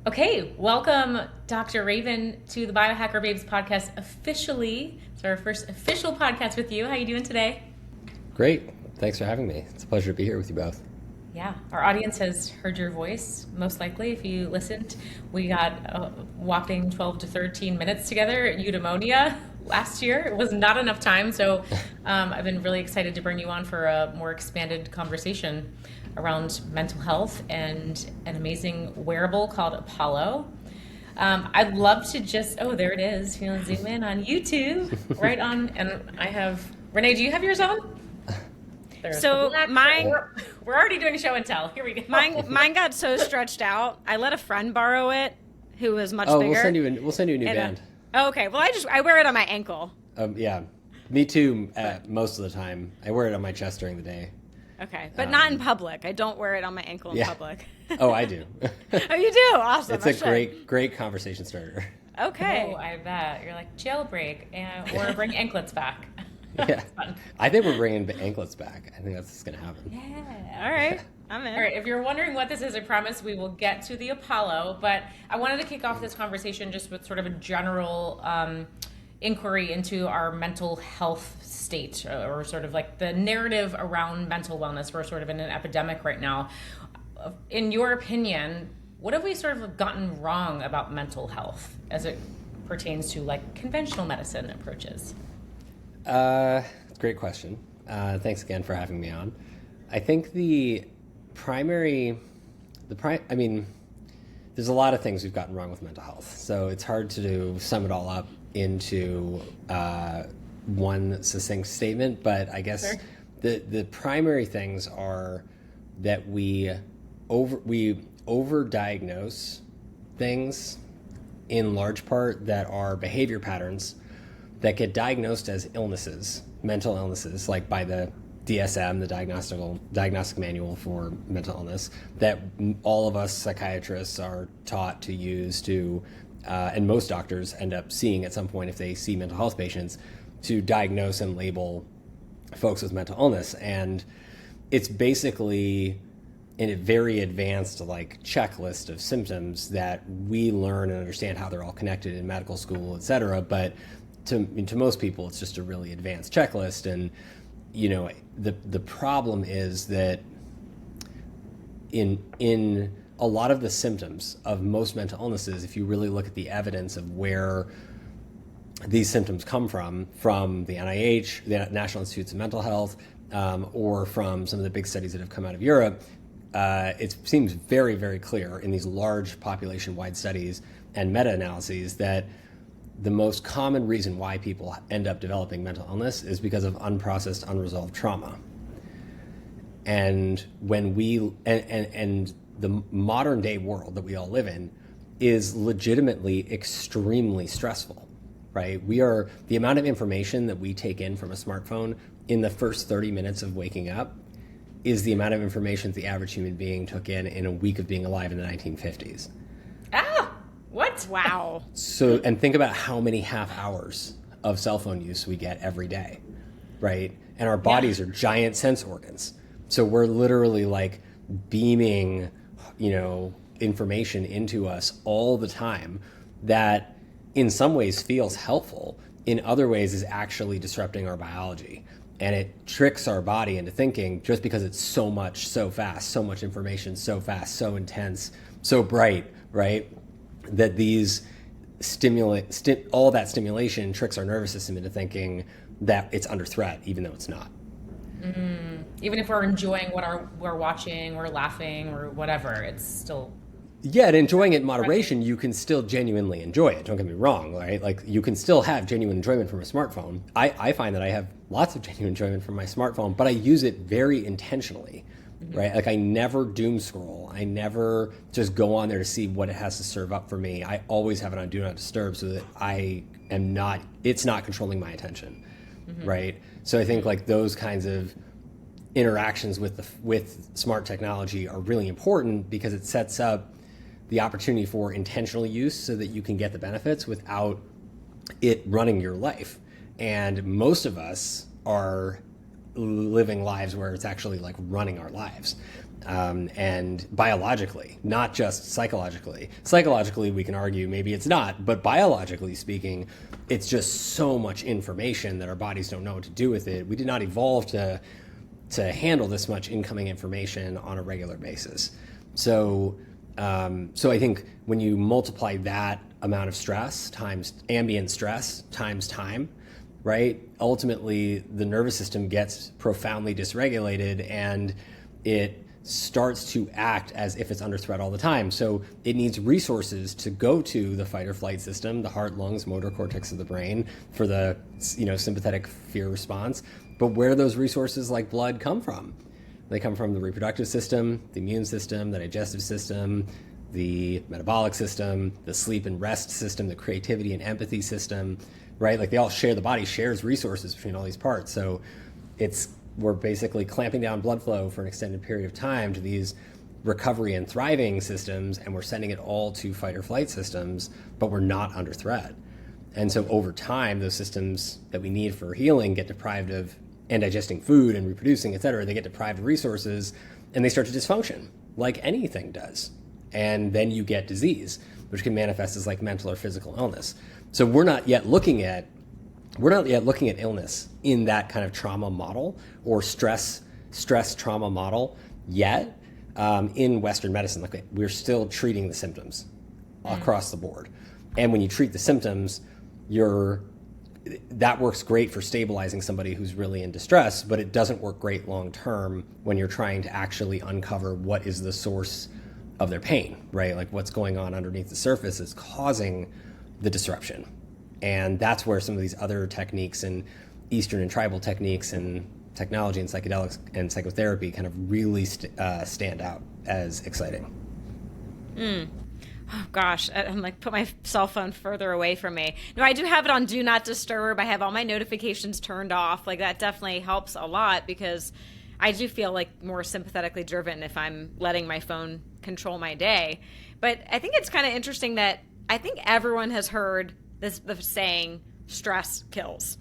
Okay, welcome, Dr. Rabin, to the Biohacker Babes podcast officially. It's our first official podcast with you. How you doing today? Great. Thanks for having me. It's a pleasure to be here with you both. Yeah, our audience has heard your voice, most likely, if you listened. We got a whopping 12 to 13 minutes together at Eudaimonia last year. It was not enough time, so I've been really excited to bring you on for a more expanded conversation around mental health and an amazing wearable called Apollo. I'd love to oh, there it is. You know, zoom in on YouTube, right on. And I have, Renee, do you have yours on? There's So mine, we're already doing show and tell. Here we go. mine got so stretched out. I let a friend borrow it, who was much Oh, bigger. we'll send you a new And, band. okay, well I wear it on my ankle. Yeah, me too. Most of the time, I wear it on my chest during the day. Okay, but not in public. I don't wear it on my ankle in Yeah. public. Oh, I do. Oh, you do? Awesome. It's I a should. great conversation starter. Okay. Oh, I bet. You're like, jailbreak, or bring anklets back. Yeah, That's fun. I think we're bringing the anklets back. I think that's what's gonna happen. Yeah. All right. I'm in. All right, if you're wondering what this is, I promise we will get to the Apollo, but I wanted to kick off this conversation just with sort of a general inquiry into our mental health state, or sort of like the narrative around mental wellness. We're sort of in an epidemic right now. In your opinion, what have we sort of gotten wrong about mental health as it pertains to like conventional medicine approaches? Great question. Thanks again for having me on. I think I mean, there's a lot of things we've gotten wrong with mental health. So it's hard to sum it all up into one succinct statement, but I guess Sure. the primary things are that we overdiagnose things in large part that are behavior patterns that get diagnosed as illnesses, mental illnesses, like by the DSM, the diagnostic manual for mental illness, that all of us psychiatrists are taught to use and most doctors end up seeing at some point if they see mental health patients, to diagnose and label folks with mental illness. And it's basically in a very advanced like checklist of symptoms that we learn and understand how they're all connected in medical school, et cetera. But to most people, it's just a really advanced checklist. And, you know, the problem is that in a lot of the symptoms of most mental illnesses, if you really look at the evidence of where these symptoms come from the NIH, the National Institutes of Mental Health, or from some of the big studies that have come out of Europe, it seems very, very clear in these large population-wide studies and meta-analyses that the most common reason why people end up developing mental illness is because of unprocessed, unresolved trauma. And when and the modern day world that we all live in is legitimately extremely stressful, right? The amount of information that we take in from a smartphone in the first 30 minutes of waking up is the amount of information the average human being took in a week of being alive in the 1950s. Ah, what? Wow. So, and think about how many half hours of cell phone use we get every day, right? And our bodies are giant sense organs. So we're literally like beaming, information into us all the time that in some ways feels helpful, in other ways is actually disrupting our biology. And it tricks our body into thinking, just because it's so much, so fast, so much information, so fast, so intense, so bright, right? That these all that stimulation tricks our nervous system into thinking that it's under threat, even though it's not. Even if we're enjoying what we're watching, we're laughing, or whatever, it's still. Yeah, and enjoying it in moderation, you can still genuinely enjoy it. Don't get me wrong, right? Like, you can still have genuine enjoyment from a smartphone. I find that I have lots of genuine enjoyment from my smartphone, but I use it very intentionally, right? Like, I never doom scroll. I never just go on there to see what it has to serve up for me. I always have it on Do Not Disturb so that it's not controlling my attention, right? So I think like those kinds of interactions with smart technology are really important because it sets up the opportunity for intentional use so that you can get the benefits without it running your life. And most of us are living lives where it's actually like running our lives. and biologically, not just psychologically. Psychologically, we can argue maybe it's not, but biologically speaking, it's just so much information that our bodies don't know what to do with it. We did not evolve to handle this much incoming information on a regular basis. So I think when you multiply that amount of stress times ambient stress times time, right? Ultimately, the nervous system gets profoundly dysregulated and it starts to act as if it's under threat all the time. So it needs resources to go to the fight or flight system, the heart, lungs, motor cortex of the brain for the sympathetic fear response. But where do those resources like blood come from? They come from the reproductive system, the immune system, the digestive system, the metabolic system, the sleep and rest system, the creativity and empathy system, right? Like they all share, the body shares resources between all these parts. So we're basically clamping down blood flow for an extended period of time to these recovery and thriving systems, and we're sending it all to fight or flight systems, but we're not under threat. And so over time, those systems that we need for healing get deprived of, and digesting food and reproducing, et cetera, they get deprived of resources and they start to dysfunction like anything does. And then you get disease, which can manifest as like mental or physical illness. So we're not yet looking at illness in that kind of trauma model or stress trauma model yet in Western medicine. Like we're still treating the symptoms across the board. And when you treat the symptoms, that works great for stabilizing somebody who's really in distress, but it doesn't work great long term when you're trying to actually uncover what is the source of their pain, right? Like what's going on underneath the surface is causing the disruption. And that's where some of these other techniques and Eastern and tribal techniques and technology and psychedelics and psychotherapy kind of really stand out as exciting. Oh gosh, I'm like, put my cell phone further away from me. No, I do have it on Do Not Disturb. I have all my notifications turned off. Like that definitely helps a lot because I do feel like more sympathetically driven if I'm letting my phone control my day. But I think it's kind of interesting that I think everyone has heard the saying, stress kills.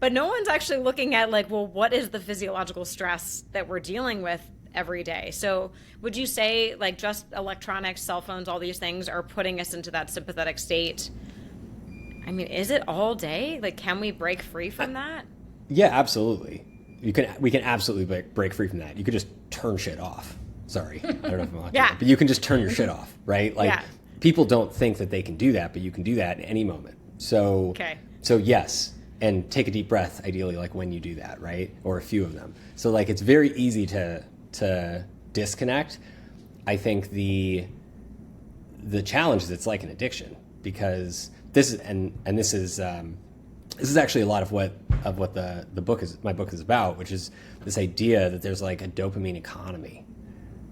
But no one's actually looking at like, well, what is the physiological stress that we're dealing with every day? So would you say like just electronics, cell phones, all these things are putting us into that sympathetic state? I mean, is it all day? Like, can we break free from that? Yeah, absolutely. We can absolutely break free from that. You could just turn shit off. Sorry, I don't know if I'm on Yeah. but you can just turn your shit off, right? Like people don't think that they can do that, but you can do that at any moment. So yes, and take a deep breath, ideally, like when you do that, right? Or a few of them. So like it's very easy to disconnect. I think the challenge is it's like an addiction because this is actually a lot of what my book is about, which is this idea that there's like a dopamine economy,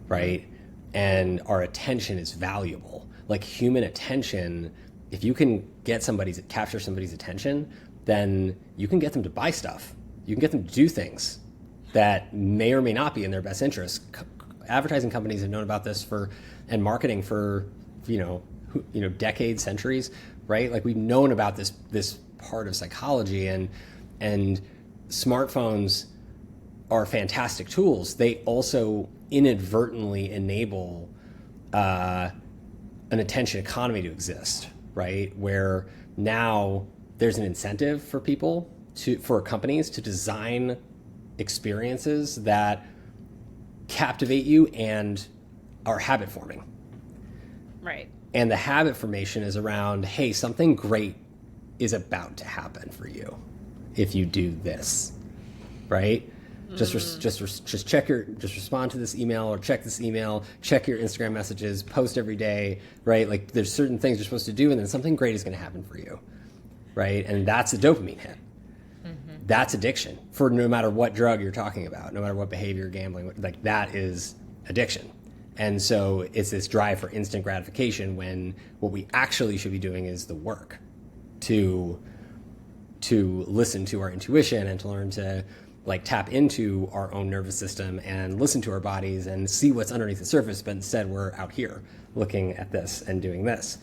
right? And our attention is valuable. Like human attention, if you can capture somebody's attention, then you can get them to buy stuff. You can get them to do things that may or may not be in their best interest. Advertising companies have known about this and marketing for decades, centuries, right? Like we've known about this part of psychology, and smartphones are fantastic tools. They also inadvertently enable an attention economy to exist, right? Where now there's an incentive for for companies to design experiences that captivate you and are habit forming. Right. And the habit formation is around, hey, something great is about to happen for you if you do this, right? Just respond to this email or check this email, check your Instagram messages, post every day, right? Like there's certain things you're supposed to do and then something great is going to happen for you, right? And that's a dopamine hit. Mm-hmm. That's addiction for no matter what drug you're talking about, no matter what behavior, gambling, like that is addiction. And so it's this drive for instant gratification when what we actually should be doing is the work to listen to our intuition and to learn to like tap into our own nervous system and listen to our bodies and see what's underneath the surface. But instead we're out here looking at this and doing this,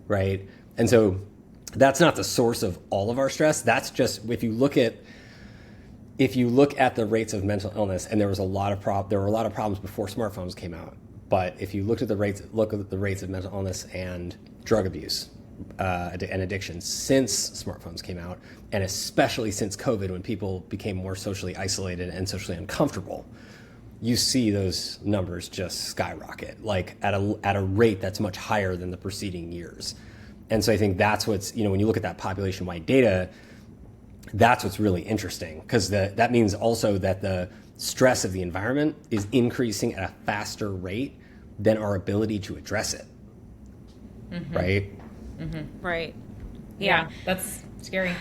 right? And so that's not the source of all of our stress. That's just, if you look at if you look at the rates of mental illness, and there were a lot of problems before smartphones came out, but if you look at the rates of mental illness and drug abuse and addiction since smartphones came out, and especially since COVID, when people became more socially isolated and socially uncomfortable, you see those numbers just skyrocket, like at a rate that's much higher than the preceding years. And so I think that's what's, when you look at that population-wide data, that's what's really interesting, because that means also that the stress of the environment is increasing at a faster rate than our ability to address it. Mm-hmm. Right? Mm-hmm. Right. Yeah, that's scary.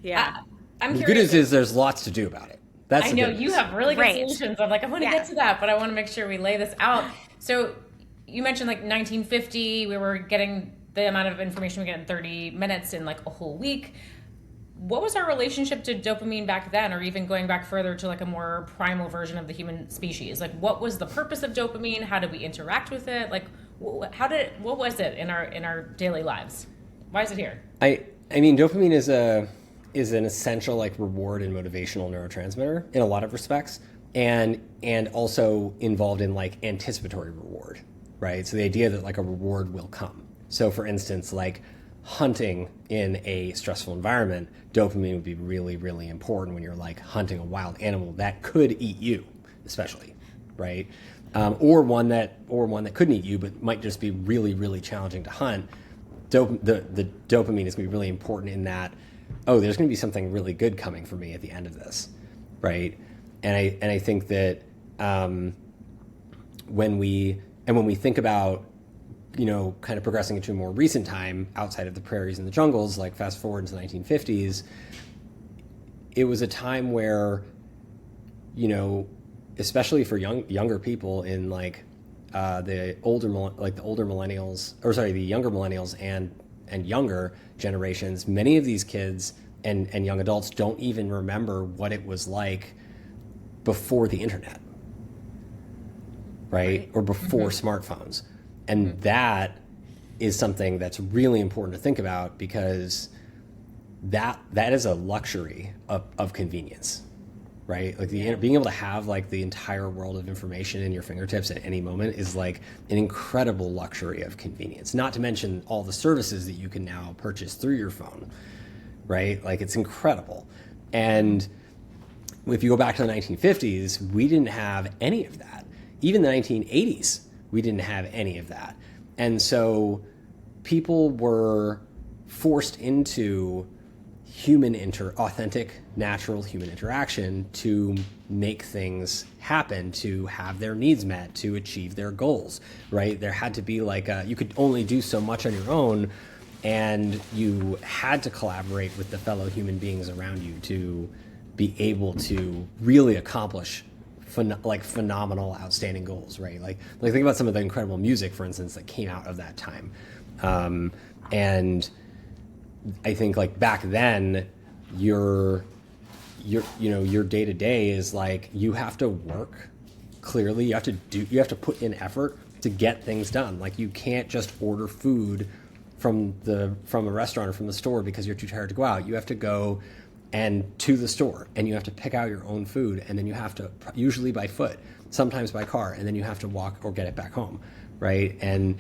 Yeah. I'm the curious. good news is there's lots to do about it. I know you have really good solutions. I'm like, I want to get to that, but I want to make sure we lay this out. So you mentioned like 1950, we were getting the amount of information we get in 30 minutes in like a whole week. What was our relationship to dopamine back then, or even going back further to like a more primal version of the human species? Like, what was the purpose of dopamine? How did we interact with it? Like, what was it in our daily lives? Why is it here? I mean, dopamine is an essential like reward and motivational neurotransmitter in a lot of respects, and also involved in like anticipatory reward, right? So the idea that like a reward will come. So for instance, like hunting in a stressful environment, dopamine would be really, really important when you're like hunting a wild animal that could eat you, especially, right? Or one that couldn't eat you but might just be really, really challenging to hunt. The dopamine is going to be really important in that, oh, there's going to be something really good coming for me at the end of this, right? And I think that when we think about kind of progressing into a more recent time outside of the prairies and the jungles, like fast forward into the 1950s, it was a time where, especially for younger people in like the younger millennials and younger generations, many of these kids and young adults don't even remember what it was like before the internet, right? Or before smartphones. And that is something that's really important to think about, because that is a luxury of convenience, right? Like being able to have like the entire world of information in your fingertips at any moment is like an incredible luxury of convenience, not to mention all the services that you can now purchase through your phone, right? Like it's incredible. And if you go back to the 1950s, we didn't have any of that. Even the 1980s, we didn't have any of that. And so people were forced into authentic, natural human interaction to make things happen, to have their needs met, to achieve their goals, right? There had to be like you could only do so much on your own, and you had to collaborate with the fellow human beings around you to be able to really accomplish phenomenal, outstanding goals, right? Like think about some of the incredible music, for instance, that came out of that time. And I think like back then, your day to day is like you have to work clearly. You have to put in effort to get things done. Like you can't just order food from a restaurant or from the store because you're too tired to go out. You have to go and to the store, and you have to pick out your own food, and then you have to, usually by foot, sometimes by car, and then you have to walk or get it back home, right? And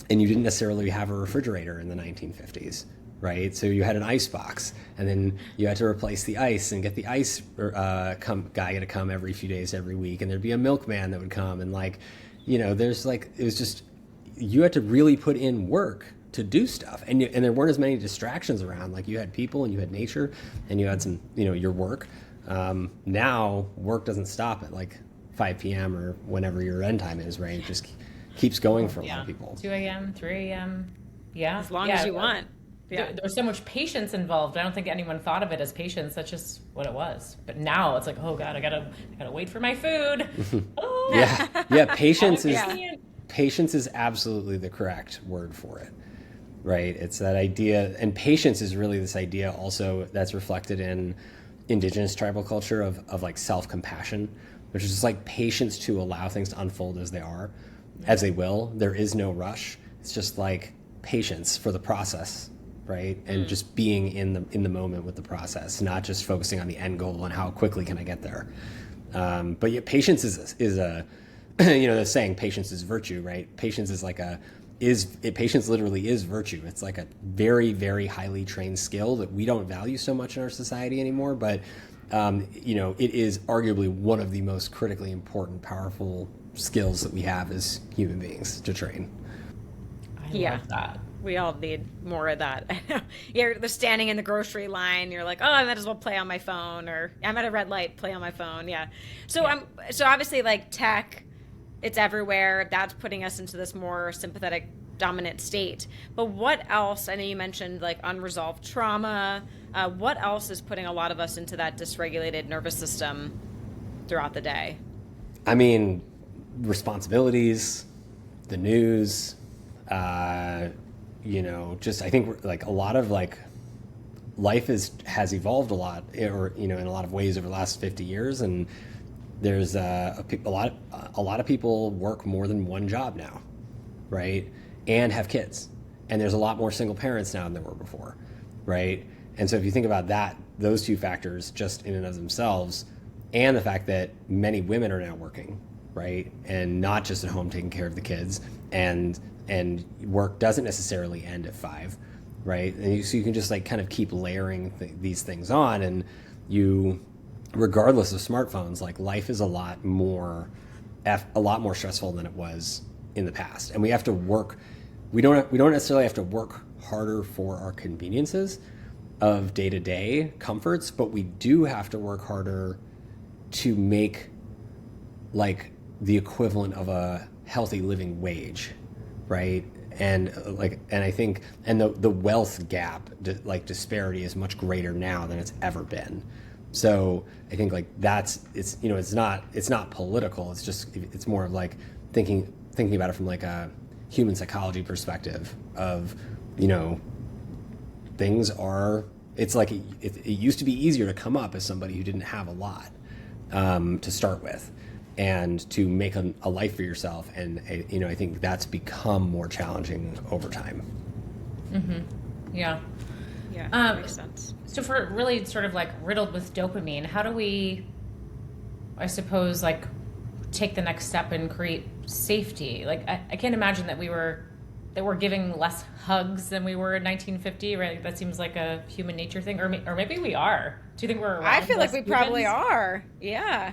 you didn't necessarily have a refrigerator in the 1950s, right? So you had an ice box, and then you had to replace the ice and get the ice guy to come every few days, every week, and there'd be a milkman that would come, and there's like, it was just, you had to really put in work to do stuff, and there weren't as many distractions around. Like you had people, and you had nature, and you had some, your work. Now work doesn't stop at like 5 p.m. or whenever your end time is, right? It just keeps going for a lot of people. 2 a.m., 3 a.m. Yeah, as long as you want. Yeah, there was so much patience involved. I don't think anyone thought of it as patience. That's just what it was. But now it's like, oh God, I gotta wait for my food. Oh. Yeah. Patience is absolutely the correct word for it. Right, it's that idea, and patience is really this idea also that's reflected in indigenous tribal culture of like self-compassion, which is just like patience to allow things to unfold as they are, as they will. There is no rush. It's just like patience for the process right? And just being in the moment with the process, not just focusing on the end goal and how quickly can I get there. But yet patience is a the saying, patience is virtue, right? Patience is patience literally is virtue. It's like a very, very highly trained skill that we don't value so much in our society anymore. But, it is arguably one of the most critically important, powerful skills that we have as human beings to train. I love that. We all need more of that. They're standing in the grocery line. You're like, oh, I might as well play on my phone, or I'm at a red light, play on my phone. Yeah. So so obviously, like, tech, it's everywhere. That's putting us into this more sympathetic dominant state. But what else? I know you mentioned like unresolved trauma. What else is putting a lot of us into that dysregulated nervous system throughout the day? I mean, responsibilities, the news, just I think like a lot of like life has evolved a lot, or in a lot of ways over the last 50 years, and there's a lot of people work more than one job now, right? And have kids, and there's a lot more single parents now than there were before, right? And so if you think about that, those two factors just in and of themselves, and the fact that many women are now working, right, and not just at home taking care of the kids, and work doesn't necessarily end at 5, right? And so you can just like kind of keep layering these things on, and regardless of smartphones, like life is a lot more stressful than it was in the past, and we have to work. We don't necessarily have to work harder for our conveniences of day-to-day comforts, but we do have to work harder to make like the equivalent of a healthy living wage, right? And I think the wealth gap, like disparity, is much greater now than it's ever been. So I think like it's not political. It's more of like thinking about it from like a human psychology perspective of, things are, it's like it used to be easier to come up as somebody who didn't have a lot to start with, and to make a life for yourself. And, I think that's become more challenging over time. Mm-hmm. Yeah. Yeah, that makes sense. So for really sort of like riddled with dopamine, how do we, I suppose, like take the next step and create safety? Like I can't imagine that we're giving less hugs than we were in 1950, right? That seems like a human nature thing, or maybe we are. Do you think we're around? I feel like we humans? probably are. Yeah.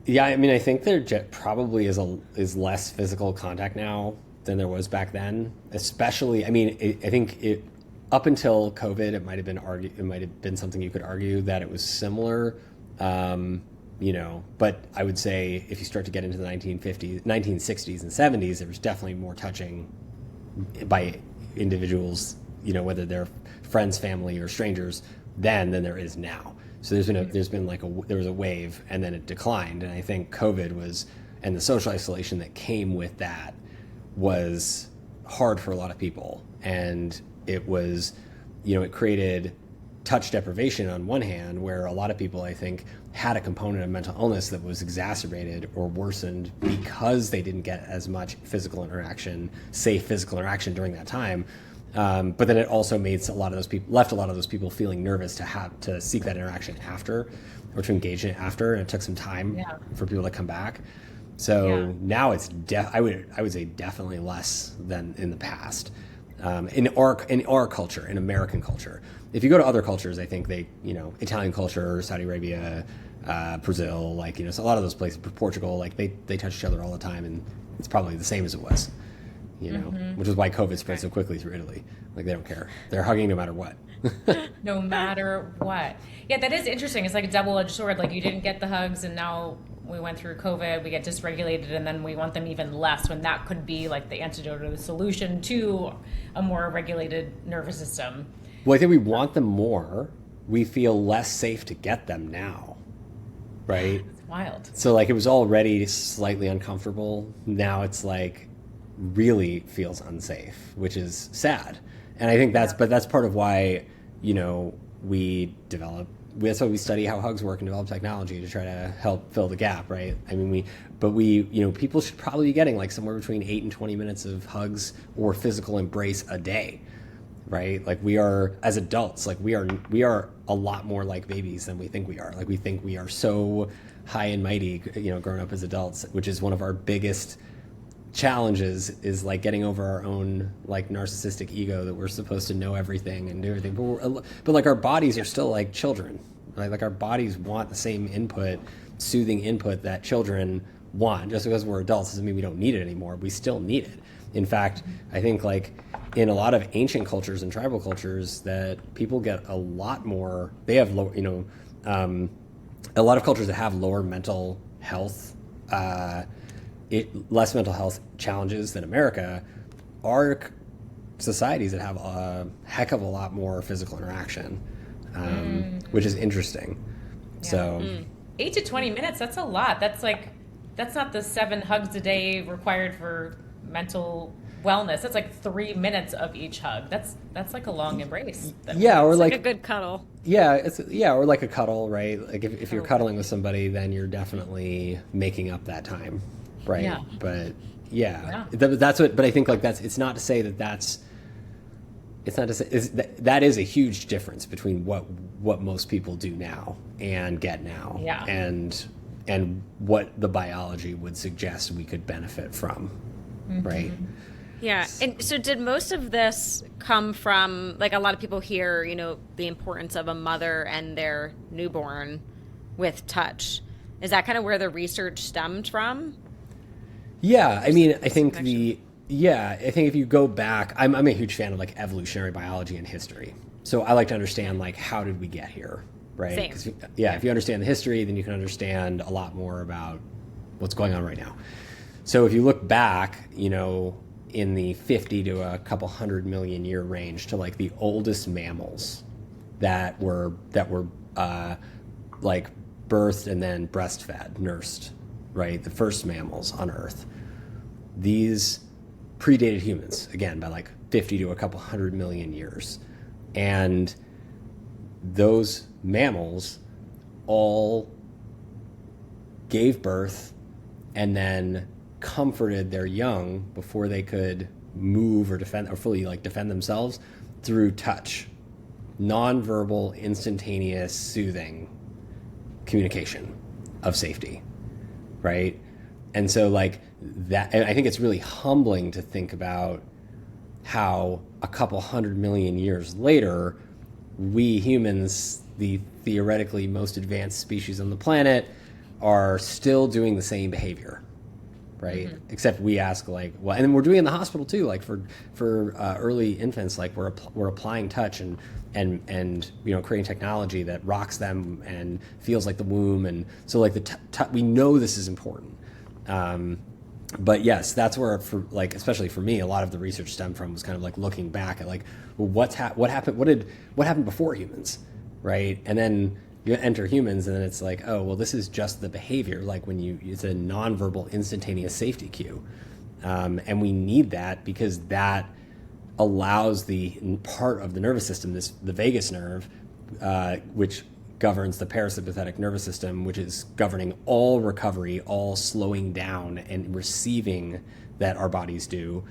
Yeah, I mean, I think there probably is less physical contact now than there was back then. Especially, I mean, I think up until COVID, it might have been something you could argue that it was similar. But I would say if you start to get into the 1960s and 70s, there was definitely more touching by individuals, whether they're friends, family, or strangers, than there is now. So there was a wave, and then it declined. And I think COVID and the social isolation that came with that was hard for a lot of people. And it was, it created touch deprivation on one hand, where a lot of people, I think, had a component of mental illness that was exacerbated or worsened because they didn't get as much safe physical interaction during that time. But then it also left a lot of those people feeling nervous to seek that interaction after, or to engage in it after, and it took some time for people to come back. So now it's I would say definitely less than in the past. In our culture, in American culture. If you go to other cultures, I think they, Italian culture, Saudi Arabia, Brazil, so a lot of those places, Portugal, they touch each other all the time, and it's probably the same as it was, which is why COVID spread so quickly through Italy. Like, they don't care. They're hugging no matter what. No matter what. Yeah, that is interesting. It's like a double-edged sword. Like, you didn't get the hugs, and now we went through COVID, we get dysregulated, and then we want them even less, when that could be like the antidote or the solution to a more regulated nervous system. Well, I think we want them more. We feel less safe to get them now, right? It's wild. So it was already slightly uncomfortable. Now it's really feels unsafe, which is sad. And I think that's part of why, that's why we study how hugs work and develop technology to try to help fill the gap, right? I mean, people should probably be getting somewhere between 8 and 20 minutes of hugs or physical embrace a day, right? Like we are, as adults, like we are a lot more like babies than we think we are. Like we think we are so high and mighty, growing up as adults, which is one of our biggest challenges, is like getting over our own like narcissistic ego that we're supposed to know everything and do everything. But like our bodies are still like children, right? Like our bodies want the same input, soothing input that children want. Just because we're adults doesn't mean we don't need it anymore. We still need it. In fact, I think like in a lot of ancient cultures and tribal cultures that people get a lot more, they have low, a lot of cultures that have lower mental health, less mental health challenges than America, are societies that have a heck of a lot more physical interaction, which is interesting. Yeah. So 8 to 20 minutes, that's a lot. That's not the 7 hugs a day required for mental wellness. That's like 3 minutes of each hug. That's like a long embrace. Yeah, or like a good cuddle. Yeah, or like a cuddle, right? Like if you're cuddling with somebody, then you're definitely making up that time, right? Yeah. But that's what. But I think like it's not to say that that is a huge difference between what most people do now and get now, and what the biology would suggest we could benefit from, right? Yeah. And so did most of this come from, like, a lot of people hear, the importance of a mother and their newborn with touch. Is that kind of where the research stemmed from? Yeah. I mean, I think if you go back, I'm a huge fan of like evolutionary biology and history. So I like to understand like, how did we get here? Right. Same. 'Cause, if you understand the history, then you can understand a lot more about what's going on right now. So if you look back, in the 50 to a couple 100 million year range to like the oldest mammals that were like birthed and then breastfed, nursed, right? The first mammals on Earth. These predated humans, again, by like 50 to a couple 100 million years. And those mammals all gave birth and then comforted their young before they could move or fully defend themselves through touch, nonverbal, instantaneous, soothing communication of safety, right? And so like that, and I think it's really humbling to think about how a couple 100 million years later, we humans, the theoretically most advanced species on the planet, are still doing the same behavior. Right. Mm-hmm. Except we ask like, well, and we're doing it in the hospital too. Like for early infants, like we're applying touch and creating technology that rocks them and feels like the womb. And so like we know this is important. But yes, that's where especially for me, a lot of the research stemmed from was kind of like looking back at like, well, what happened before humans, right? And then you enter humans, and then it's like, oh, well, this is just the behavior. Like it's a nonverbal, instantaneous safety cue, and we need that because that allows the part of the nervous system, the vagus nerve, which governs the parasympathetic nervous system, which is governing all recovery, all slowing down and receiving that our bodies do,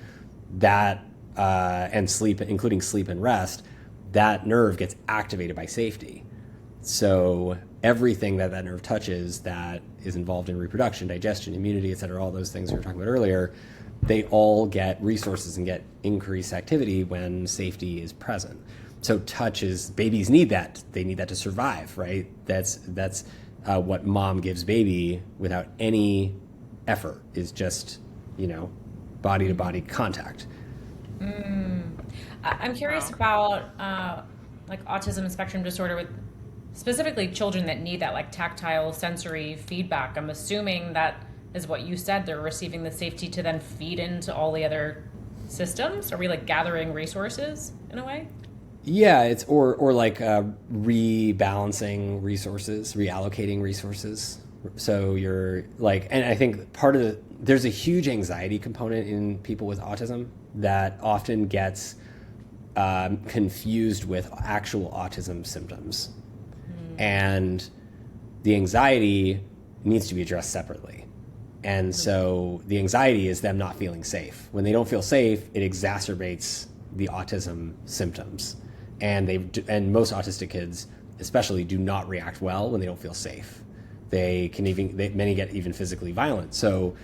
that and sleep, including sleep and rest. That nerve gets activated by safety. So everything that nerve touches that is involved in reproduction, digestion, immunity, et cetera, all those things we were talking about earlier, they all get resources and get increased activity when safety is present. So babies need that. They need that to survive, right? That's what mom gives baby without any effort, is just, body to body contact. I'm curious about like autism and spectrum disorder with specifically children that need that like tactile sensory feedback. I'm assuming that is what you said. They're receiving the safety to then feed into all the other systems. Are we like gathering resources in a way? Yeah, it's or like rebalancing resources, reallocating resources. So you're like, and I think there's a huge anxiety component in people with autism that often gets confused with actual autism symptoms. And the anxiety needs to be addressed separately. And so the anxiety is them not feeling safe. When they don't feel safe, it exacerbates the autism symptoms. And most autistic kids especially do not react well when they don't feel safe. Many get even physically violent. So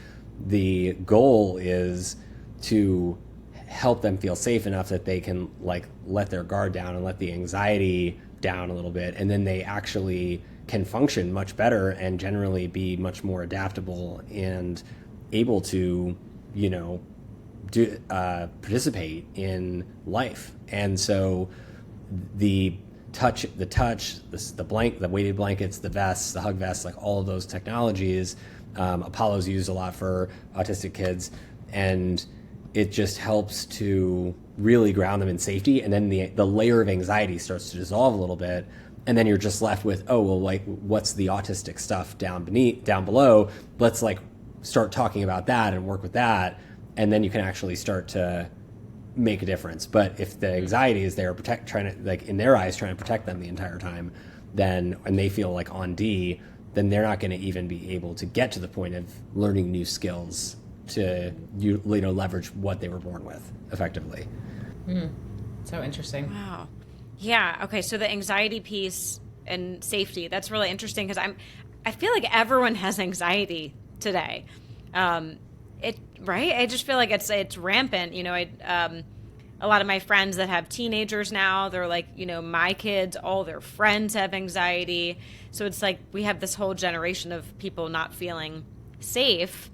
the goal is to help them feel safe enough that they can like let their guard down and let the anxiety down a little bit, and then they actually can function much better and generally be much more adaptable and able to, participate in life. And so the weighted blankets, the vests, the hug vests, like all of those technologies, Apollo's used a lot for autistic kids, and it just helps to really ground them in safety. And then the layer of anxiety starts to dissolve a little bit. And then you're just left with, what's the autistic stuff down below? Let's like start talking about that and work with that. And then you can actually start to make a difference. But if the anxiety is there, in their eyes, trying to protect them the entire time, and they feel like on D, then they're not going to even be able to get to the point of learning new skills to leverage what they were born with effectively. So interesting. Wow. Yeah. Okay. So the anxiety piece and safety, that's really interesting because I feel like everyone has anxiety today. Right? I just feel like it's rampant. A lot of my friends that have teenagers now, they're like, my kids, all their friends have anxiety. So it's like we have this whole generation of people not feeling safe.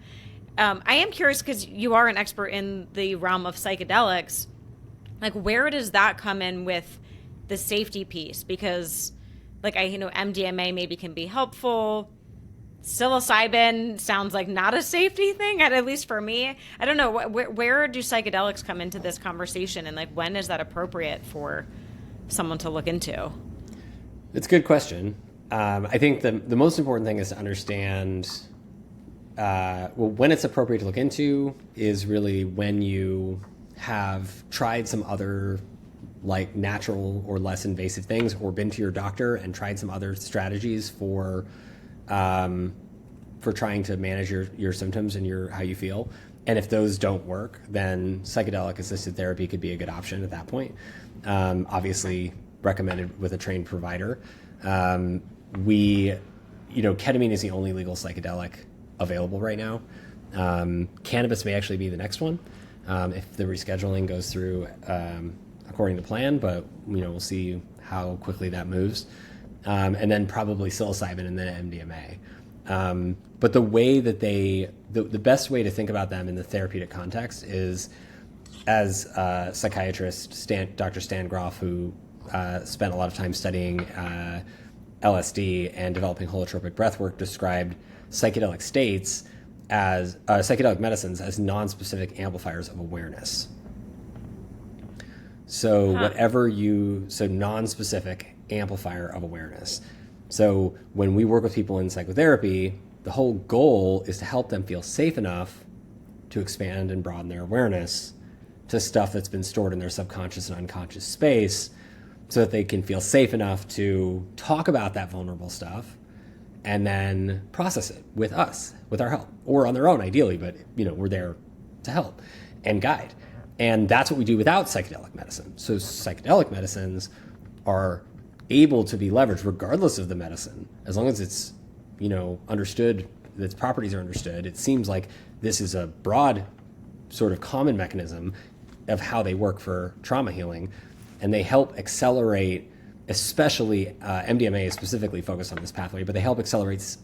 I am curious because you are an expert in the realm of psychedelics. Like, where does that come in with the safety piece? Because, MDMA maybe can be helpful. Psilocybin sounds like not a safety thing, at least for me. I don't know. Where do psychedelics come into this conversation, and when is that appropriate for someone to look into? It's a good question. I think the most important thing is to understand. When it's appropriate to look into is really when you have tried some other natural or less invasive things, or been to your doctor and tried some other strategies for trying to manage your symptoms and how you feel. And if those don't work, then psychedelic assisted therapy could be a good option at that point. Obviously recommended with a trained provider. Ketamine is the only legal psychedelic available right now. Cannabis may actually be the next one if the rescheduling goes through according to plan, but we'll see how quickly that moves. And then probably psilocybin and then MDMA. But the way that the best way to think about them in the therapeutic context is, as psychiatrist Dr. Stan Grof, who spent a lot of time studying LSD and developing holotropic breathwork, described psychedelic states as psychedelic medicines as non-specific amplifiers of awareness. So non-specific amplifier of awareness. So when we work with people in psychotherapy, the whole goal is to help them feel safe enough to expand and broaden their awareness to stuff that's been stored in their subconscious and unconscious space, so that they can feel safe enough to talk about that vulnerable stuff and then process it with us, with our help, or on their own ideally, but we're there to help and guide. And that's what we do without psychedelic medicine. So psychedelic medicines are able to be leveraged regardless of the medicine, as long as it's understood, that its properties are understood. It seems like this is a broad sort of common mechanism of how they work for trauma healing, and they help accelerate, especially MDMA is specifically focused on this pathway, but they help accelerate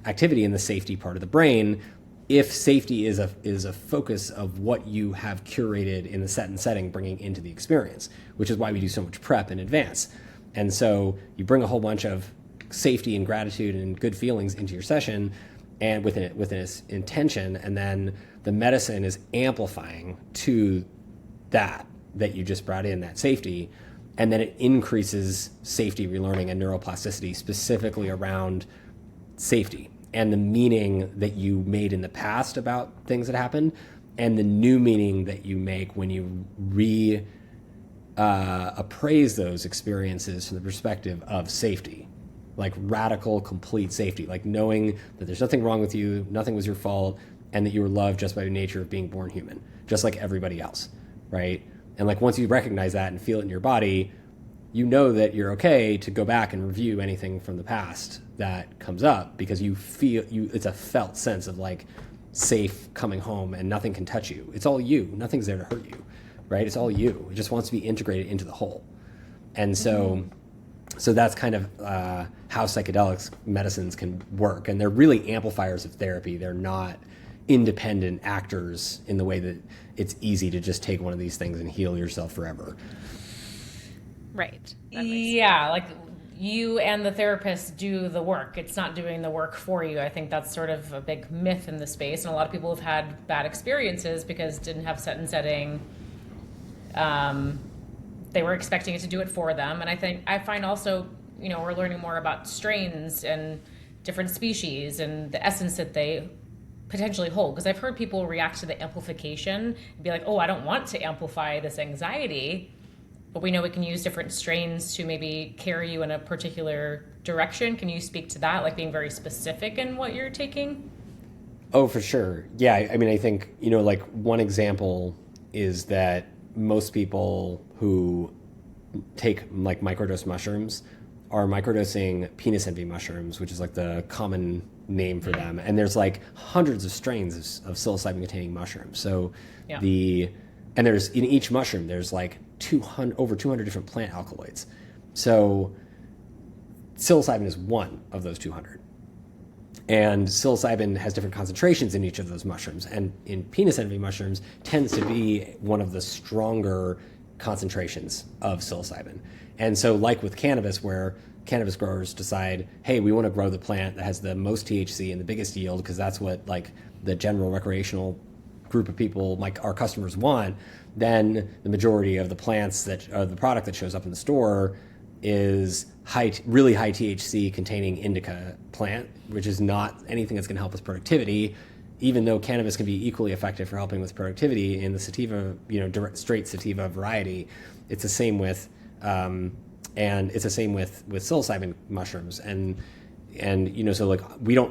activity in the safety part of the brain. If safety is a focus of what you have curated in the set and setting, bringing into the experience, which is why we do so much prep in advance. And so you bring a whole bunch of safety and gratitude and good feelings into your session, and with an intention, and then the medicine is amplifying to that you just brought in, that safety, and then it increases safety relearning and neuroplasticity specifically around safety and the meaning that you made in the past about things that happened, and the new meaning that you make when you appraise those experiences from the perspective of safety, like radical, complete safety, like knowing that there's nothing wrong with you, nothing was your fault, and that you were loved just by the nature of being born human, just like everybody else, right? And like once you recognize that and feel it in your body, you know that you're okay to go back and review anything from the past that comes up, because you feel it's a felt sense of like safe coming home and nothing can touch you. It's all you. Nothing's there to hurt you, right? It's all you. It just wants to be integrated into the whole. And so that's kind of how psychedelics medicines can work. And they're really amplifiers of therapy. They're not independent actors in the way that it's easy to just take one of these things and heal yourself forever. Right. Yeah, like you and the therapist do the work. It's not doing the work for you. I think that's sort of a big myth in the space. And a lot of people have had bad experiences because didn't have set and setting. They were expecting it to do it for them. And I find also, we're learning more about strains and different species and the essence that they potentially hold. Because I've heard people react to the amplification and be like, oh, I don't want to amplify this anxiety. But we know we can use different strains to maybe carry you in a particular direction. Can you speak to that, like being very specific in what you're taking? Oh, for sure. Yeah, I mean, I think, like one example is that most people who take like microdose mushrooms are microdosing penis envy mushrooms, which is like the common name for them. And there's like hundreds of strains of psilocybin containing mushrooms. So and there's in each mushroom, there's like over 200 different plant alkaloids. So psilocybin is one of those 200. And psilocybin has different concentrations in each of those mushrooms. And in penis envy mushrooms tends to be one of the stronger concentrations of psilocybin. And so like with cannabis, where cannabis growers decide, hey, we want to grow the plant that has the most THC and the biggest yield, because that's what like the general recreational group of people, like our customers, want, then the majority of the plants the product that shows up in the store is really high THC containing indica plant, which is not anything that's going to help with productivity, even though cannabis can be equally effective for helping with productivity in the sativa, straight sativa variety. It's the same with psilocybin mushrooms. So like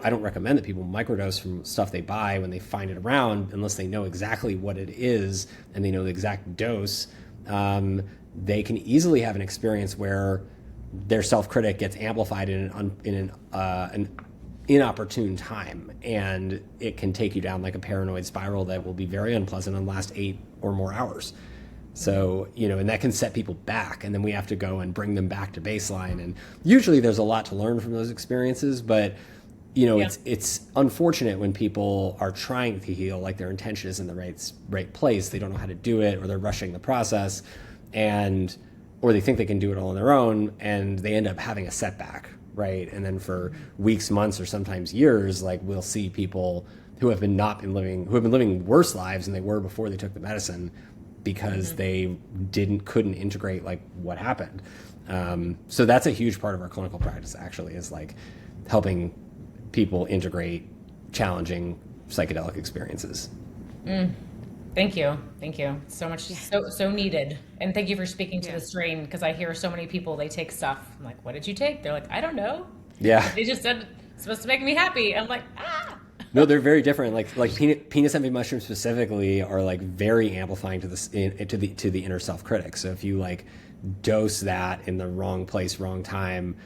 I don't recommend that people microdose from stuff they buy when they find it around, unless they know exactly what it is and they know the exact dose. They can easily have an experience where their self-critic gets amplified in an inopportune time, and it can take you down like a paranoid spiral that will be very unpleasant and last 8 or more hours. So, and that can set people back, and then we have to go and bring them back to baseline. And usually there's a lot to learn from those experiences, but, it's unfortunate when people are trying to heal, like their intention is in the right place. They don't know how to do it, or they're rushing the process, or they think they can do it all on their own, and they end up having a setback, right? And then for weeks, months, or sometimes years, like we'll see people who have been living worse lives than they were before they took the medicine, because they couldn't integrate like what happened. So that's a huge part of our clinical practice, actually, is like helping people integrate challenging psychedelic experiences. Thank you. So much, so needed. And thank you for speaking to the strain, because I hear so many people, they take stuff. I'm like, what did you take? They're like, I don't know. Yeah. They just said it's supposed to make me happy. I'm like, No, they're very different. Like penis envy mushrooms specifically are like very amplifying to the inner self-critic. So if you like dose that in the wrong place, wrong time,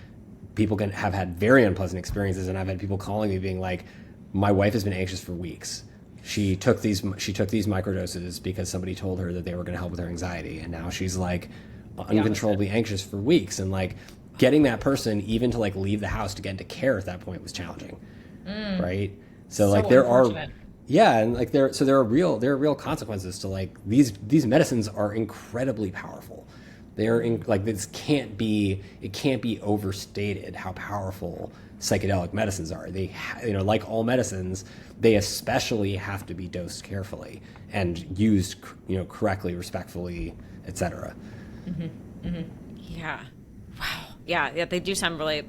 people can have had very unpleasant experiences. And I've had people calling me being like, my wife has been anxious for weeks. She took these microdoses because somebody told her that they were going to help with her anxiety, and now she's like uncontrollably anxious for weeks. And like getting that person even to like leave the house to get into care at that point was challenging, right? So like there are, and like there are real consequences to like these medicines are incredibly powerful. It can't be overstated how powerful psychedelic medicines are. They, like all medicines, they especially have to be dosed carefully and used, correctly, respectfully, etc. Yeah. Wow. Yeah. They do sound really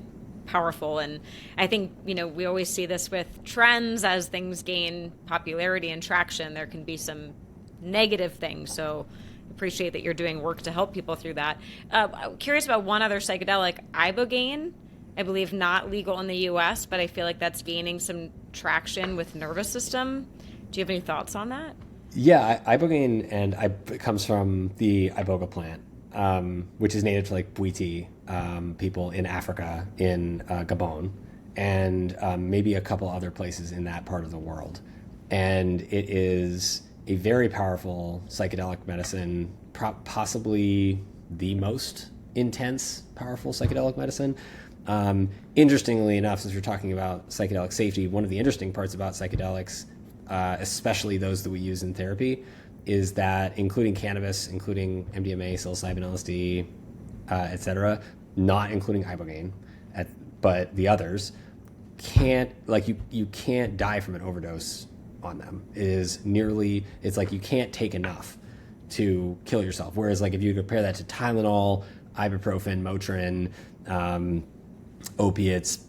powerful. And I think, we always see this with trends. As things gain popularity and traction, there can be some negative things. So appreciate that you're doing work to help people through that. I'm curious about one other psychedelic, ibogaine. I believe not legal in the US, but I feel like that's gaining some traction with nervous system. Do you have any thoughts on that? Yeah, ibogaine comes from the iboga plant, which is native to like Bwiti people in Africa, in Gabon, and maybe a couple other places in that part of the world. And it is a very powerful psychedelic medicine, possibly the most intense, powerful psychedelic medicine. Interestingly enough, since we're talking about psychedelic safety, one of the interesting parts about psychedelics, especially those that we use in therapy, is that including cannabis, including MDMA, psilocybin, LSD, etc., not including ibogaine, but the others, you can't die from an overdose on them. It's like you can't take enough to kill yourself. Whereas like if you compare that to Tylenol, ibuprofen, Motrin, opiates,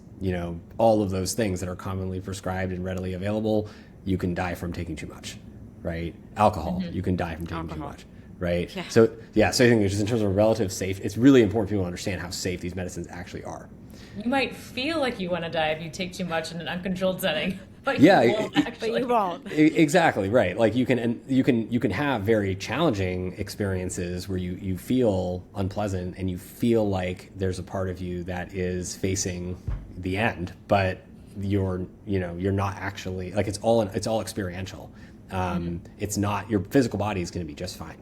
all of those things that are commonly prescribed and readily available, you can die from taking too much, right? Alcohol, you can die from taking too much, right? Yeah. So I think just in terms of relative safe, it's really important for people to understand how safe these medicines actually are. You might feel like you want to die if you take too much in an uncontrolled setting, but you won't. Exactly right. Like you can have very challenging experiences where you feel unpleasant and you feel like there's a part of you that is facing the end, but you're not actually, like, it's all experiential. It's not, your physical body is going to be just fine.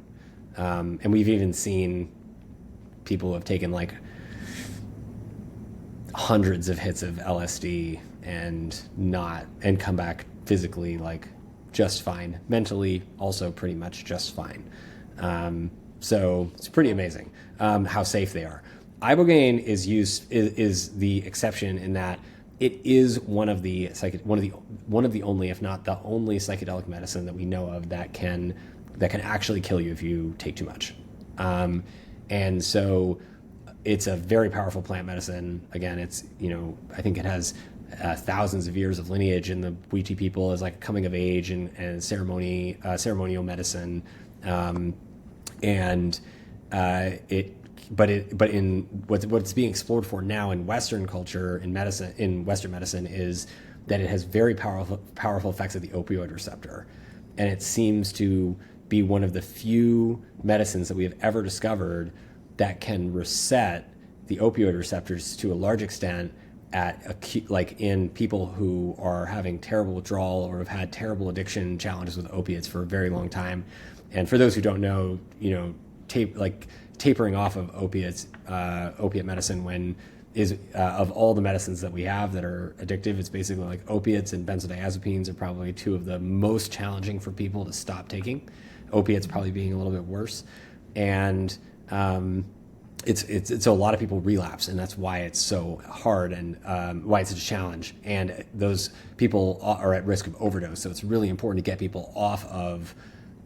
And we've even seen people who have taken like hundreds of hits of LSD and come back physically like just fine, mentally also pretty much just fine. So it's pretty amazing how safe they are. Ibogaine is the exception in that it is one of the only, if not the only, psychedelic medicine that we know of that can actually kill you if you take too much. And so it's a very powerful plant medicine. Again, it's, I think it has thousands of years of lineage in the Bwiti people as like coming of age and ceremonial medicine. But in what's being explored for now in Western culture, in Western medicine, is that it has very powerful effects at the opioid receptor. And it seems to be one of the few medicines that we have ever discovered that can reset the opioid receptors to a large extent in people who are having terrible withdrawal or have had terrible addiction challenges with opiates for a very long time. And for those who don't know, tapering off of opiate medicine of all the medicines that we have that are addictive, it's basically like opiates and benzodiazepines are probably two of the most challenging for people to stop taking. Opiates probably being a little bit worse. And it's so a lot of people relapse, and that's why it's so hard and why it's such a challenge. And those people are at risk of overdose. So it's really important to get people off of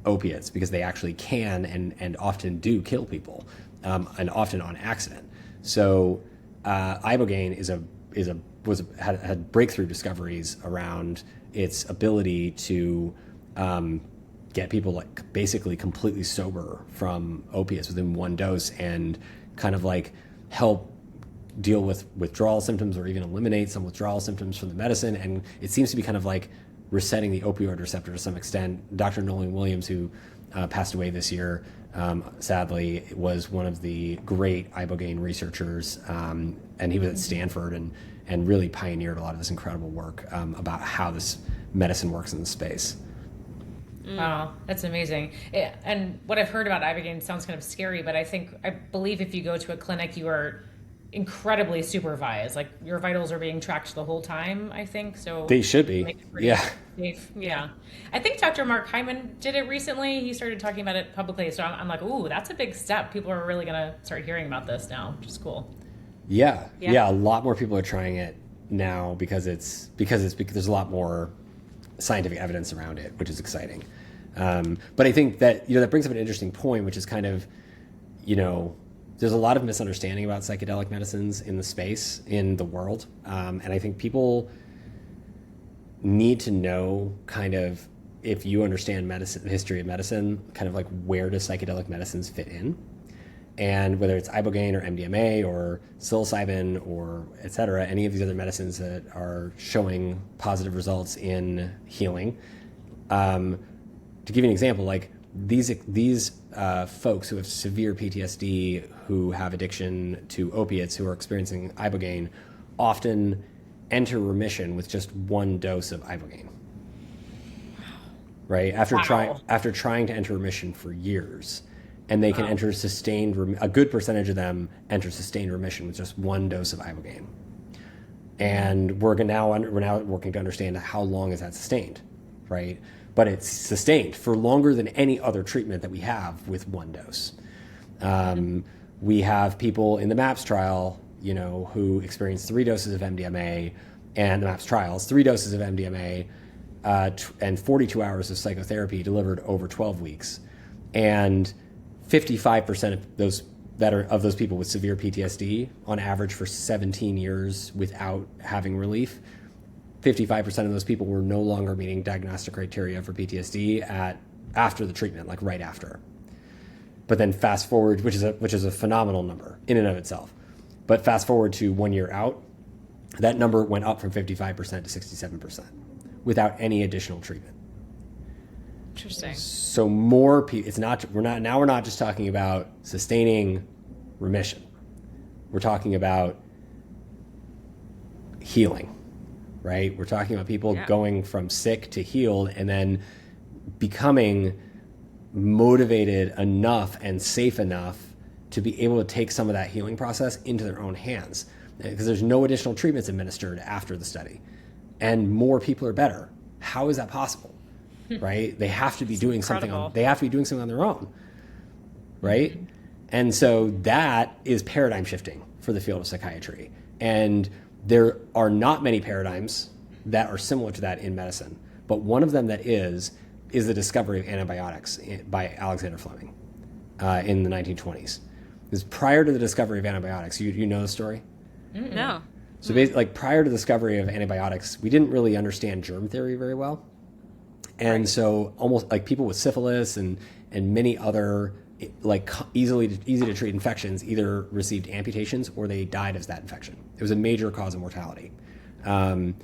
opiates because they actually can and often do kill people, and often on accident. So ibogaine had breakthrough discoveries around its ability to get people like basically completely sober from opiates within one dose and kind of like help deal with withdrawal symptoms or even eliminate some withdrawal symptoms from the medicine. And it seems to be kind of like resetting the opioid receptor to some extent. Dr. Nolan Williams, who passed away this year, sadly, was one of the great ibogaine researchers, and he was at Stanford and really pioneered a lot of this incredible work about how this medicine works in the space. Wow, that's amazing. And what I've heard about ibogaine sounds kind of scary, but I believe if you go to a clinic, you are incredibly supervised. Like your vitals are being tracked the whole time, I think. So they should be. Yeah. Safe. Yeah. I think Dr. Mark Hyman did it recently. He started talking about it publicly. So I'm like, ooh, that's a big step. People are really going to start hearing about this now, which is cool. Yeah. A lot more people are trying it now because there's a lot more scientific evidence around it, which is exciting. But I think that, that brings up an interesting point, which is kind of, there's a lot of misunderstanding about psychedelic medicines in the space, in the world. And I think people need to know kind of, if you understand medicine, the history of medicine, kind of like where do psychedelic medicines fit in? And whether it's ibogaine or MDMA or psilocybin or et cetera, any of these other medicines that are showing positive results in healing, to give you an example, like these folks who have severe PTSD, who have addiction to opiates, who are experiencing ibogaine, often enter remission with just one dose of ibogaine. Right? After trying to enter remission for years. And they can enter a good percentage of them enter sustained remission with just one dose of ibogaine. And we're now working to understand how long is that sustained, right? But it's sustained for longer than any other treatment that we have with one dose. We have people in the MAPS trial, who experienced 3 doses of MDMA, and the MAPS trials, 3 doses of MDMA, and 42 hours of psychotherapy delivered over 12 weeks. And 55% of those people with severe PTSD, on average for 17 years without having relief, 55% of those people were no longer meeting diagnostic criteria for PTSD after the treatment, like right after. But then fast forward, which is a phenomenal number in and of itself. But fast forward to 1 year out, that number went up from 55% to 67% without any additional treatment. Interesting. So more people, we're not just talking about sustaining remission. We're talking about healing, right? We're talking about people going from sick to healed and then becoming motivated enough and safe enough to be able to take some of that healing process into their own hands, because there's no additional treatments administered after the study, and more people are better. How is that possible? Right? They have to be doing something on their own. Right? And so that is paradigm shifting for the field of psychiatry. And there are not many paradigms that are similar to that in medicine. But one of them that is the discovery of antibiotics by Alexander Fleming in the 1920s. Because prior to the discovery of antibiotics, you know the story? No. So basically, prior to the discovery of antibiotics, we didn't really understand germ theory very well. And so almost like people with syphilis and many other easy to treat infections either received amputations or they died of that infection. It was a major cause of mortality. And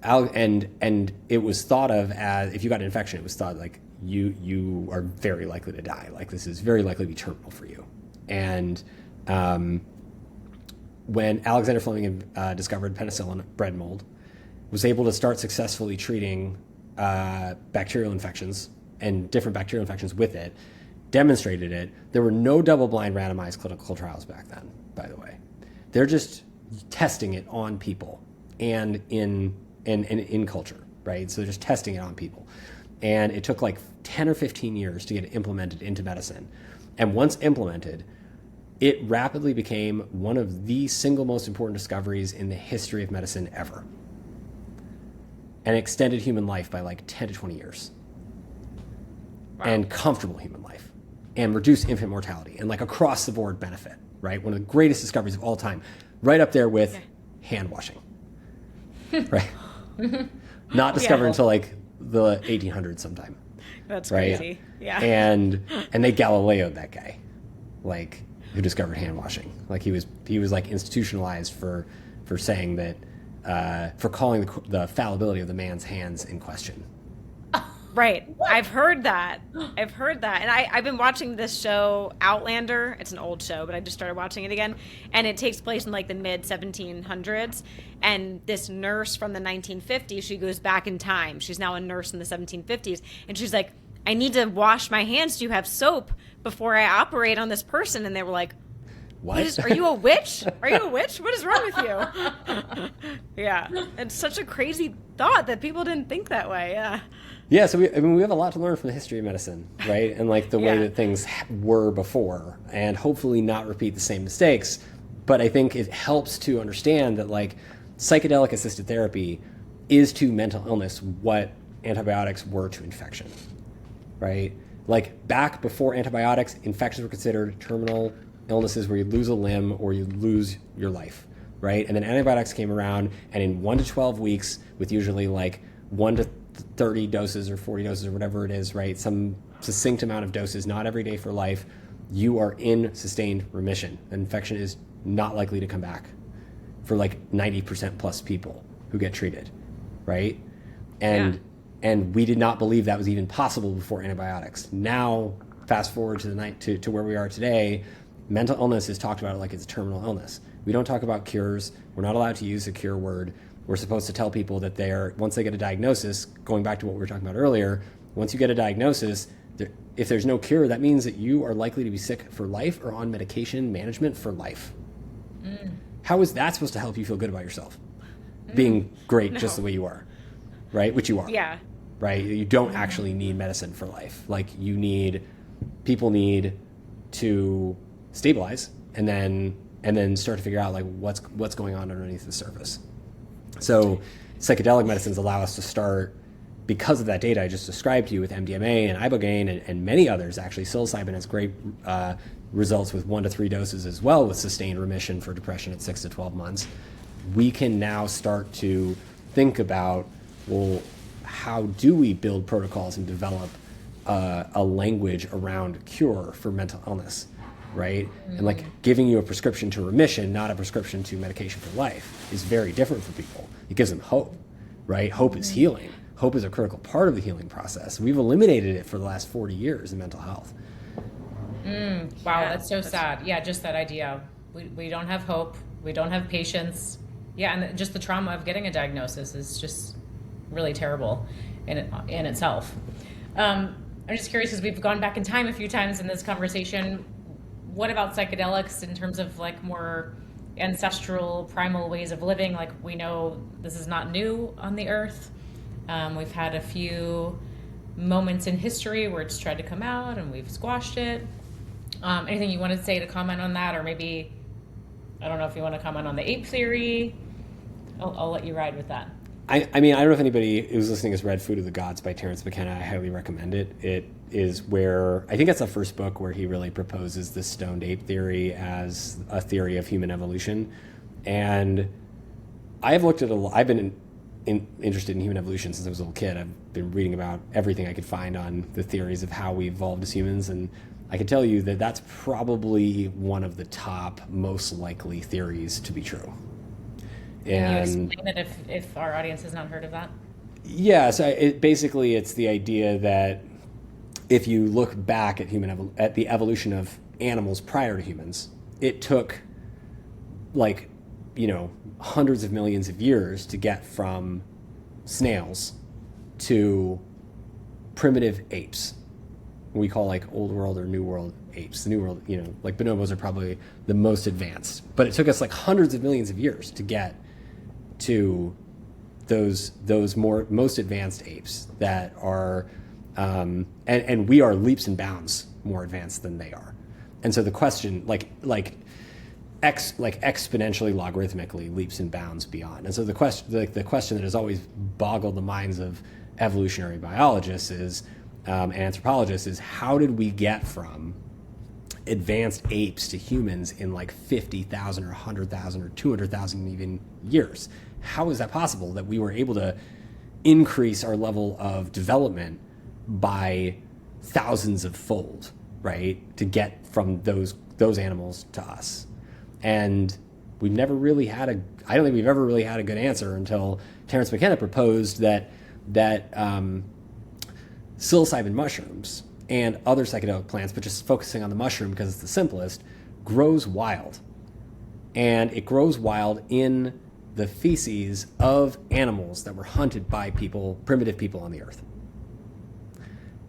it was thought of as, if you got an infection, it was thought like you are very likely to die. Like this is very likely to be terminal for you. And when Alexander Fleming discovered penicillin, bread mold, was able to start successfully treating bacterial infections and different bacterial infections with it, demonstrated it. There were no double-blind randomized clinical trials back then, by the way. They're just testing it on people and in culture, right? So they're just testing it on people. And it took like 10 or 15 years to get it implemented into medicine. And once implemented, it rapidly became one of the single most important discoveries in the history of medicine ever. And extended human life by like 10 to 20 years. Wow. And comfortable human life. And reduced infant mortality. And like across the board benefit, right? One of the greatest discoveries of all time. Right up there with hand washing. Right? Not discovered until like the 1800s sometime. That's right? crazy. Yeah. And they Galileo'd that guy. Like, who discovered hand washing. Like he was like institutionalized for saying that for calling the fallibility of the man's hands in question. Right. What? I've heard that. And I've been watching this show, Outlander. It's an old show, but I just started watching it again. And it takes place in like the mid 1700s. And this nurse from the 1950s, she goes back in time. She's now a nurse in the 1750s. And she's like, I need to wash my hands. Do you have soap before I operate on this person? And they were like, what? Are you a witch? Are you a witch? What is wrong with you? Yeah. It's such a crazy thought that people didn't think that way. Yeah. Yeah, so we have a lot to learn from the history of medicine, right? And like the way that things were before, and hopefully not repeat the same mistakes. But I think it helps to understand that like psychedelic assisted therapy is to mental illness what antibiotics were to infection, right? Like back before antibiotics, infections were considered terminal illnesses where you lose a limb or you lose your life, right? And then antibiotics came around, and in 1 to 12 weeks, with usually like 1 to 30 doses or 40 doses or whatever it is, right? Some succinct amount of doses, not every day for life, you are in sustained remission. The infection is not likely to come back for like 90% plus people who get treated, right? And And we did not believe that was even possible before antibiotics. Now, fast forward to the night to where we are today, mental illness is talked about like it's a terminal illness. We don't talk about cures. We're not allowed to use the cure word. We're supposed to tell people that once they get a diagnosis, going back to what we were talking about earlier, once you get a diagnosis, if there's no cure, that means that you are likely to be sick for life or on medication management for life. How is that supposed to help you feel good about yourself? Being great just the way you are, right? Which you are. Yeah. Right? You don't actually need medicine for life. Like people need to stabilize and then start to figure out like what's going on underneath the surface. So psychedelic medicines allow us to start, because of that data I just described to you with MDMA and ibogaine and many others. Actually, psilocybin has great results with 1 to 3 doses as well, with sustained remission for depression at 6 to 12 months. We can now start to think about, well, how do we build protocols and develop a language around cure for mental illness, right? And like giving you a prescription to remission, not a prescription to medication for life, is very different for people. It gives them hope, right? Hope is healing. Hope is a critical part of the healing process. We've eliminated it for the last 40 years in mental health. Wow, that's so sad. Yeah, just that idea. We don't have hope. We don't have patience. Yeah, and just the trauma of getting a diagnosis is just really terrible in itself. I'm just curious, because we've gone back in time a few times in this conversation. What about psychedelics in terms of like more ancestral, primal ways of living? Like, we know this is not new on the earth. We've had a few moments in history where it's tried to come out and we've squashed it. Anything you want to say to comment on that? Or maybe, I don't know if you want to comment on the Ape Theory. I'll let you ride with that. I mean, I don't know if anybody who's listening has read Food of the Gods by Terence McKenna. I highly recommend it. It is where, I think that's the first book where he really proposes the stoned ape theory as a theory of human evolution. And I've looked at I've been interested in human evolution since I was a little kid. I've been reading about everything I could find on the theories of how we evolved as humans. And I can tell you that that's probably one of the top most likely theories to be true. Can you explain it if our audience has not heard of that? Yeah, so basically it's the idea that if you look back at at the evolution of animals prior to humans, it took hundreds of millions of years to get from snails to primitive apes. We call old world or new world apes. The new world, bonobos are probably the most advanced, but it took us hundreds of millions of years to get to those most advanced apes that are, and we are leaps and bounds more advanced than they are. And so the question, exponentially, logarithmically leaps and bounds beyond. And so the question that has always boggled the minds of evolutionary biologists and anthropologists is, how did we get from advanced apes to humans in 50,000 or 100,000 or 200,000 even years? How is that possible that we were able to increase our level of development by thousands of fold, right, to get from those animals to us? And we've never really had I don't think we've ever really had a good answer until Terence McKenna proposed that psilocybin mushrooms and other psychedelic plants, but just focusing on the mushroom because it's the simplest, grows wild. And it grows wild in the feces of animals that were hunted by primitive people on the earth.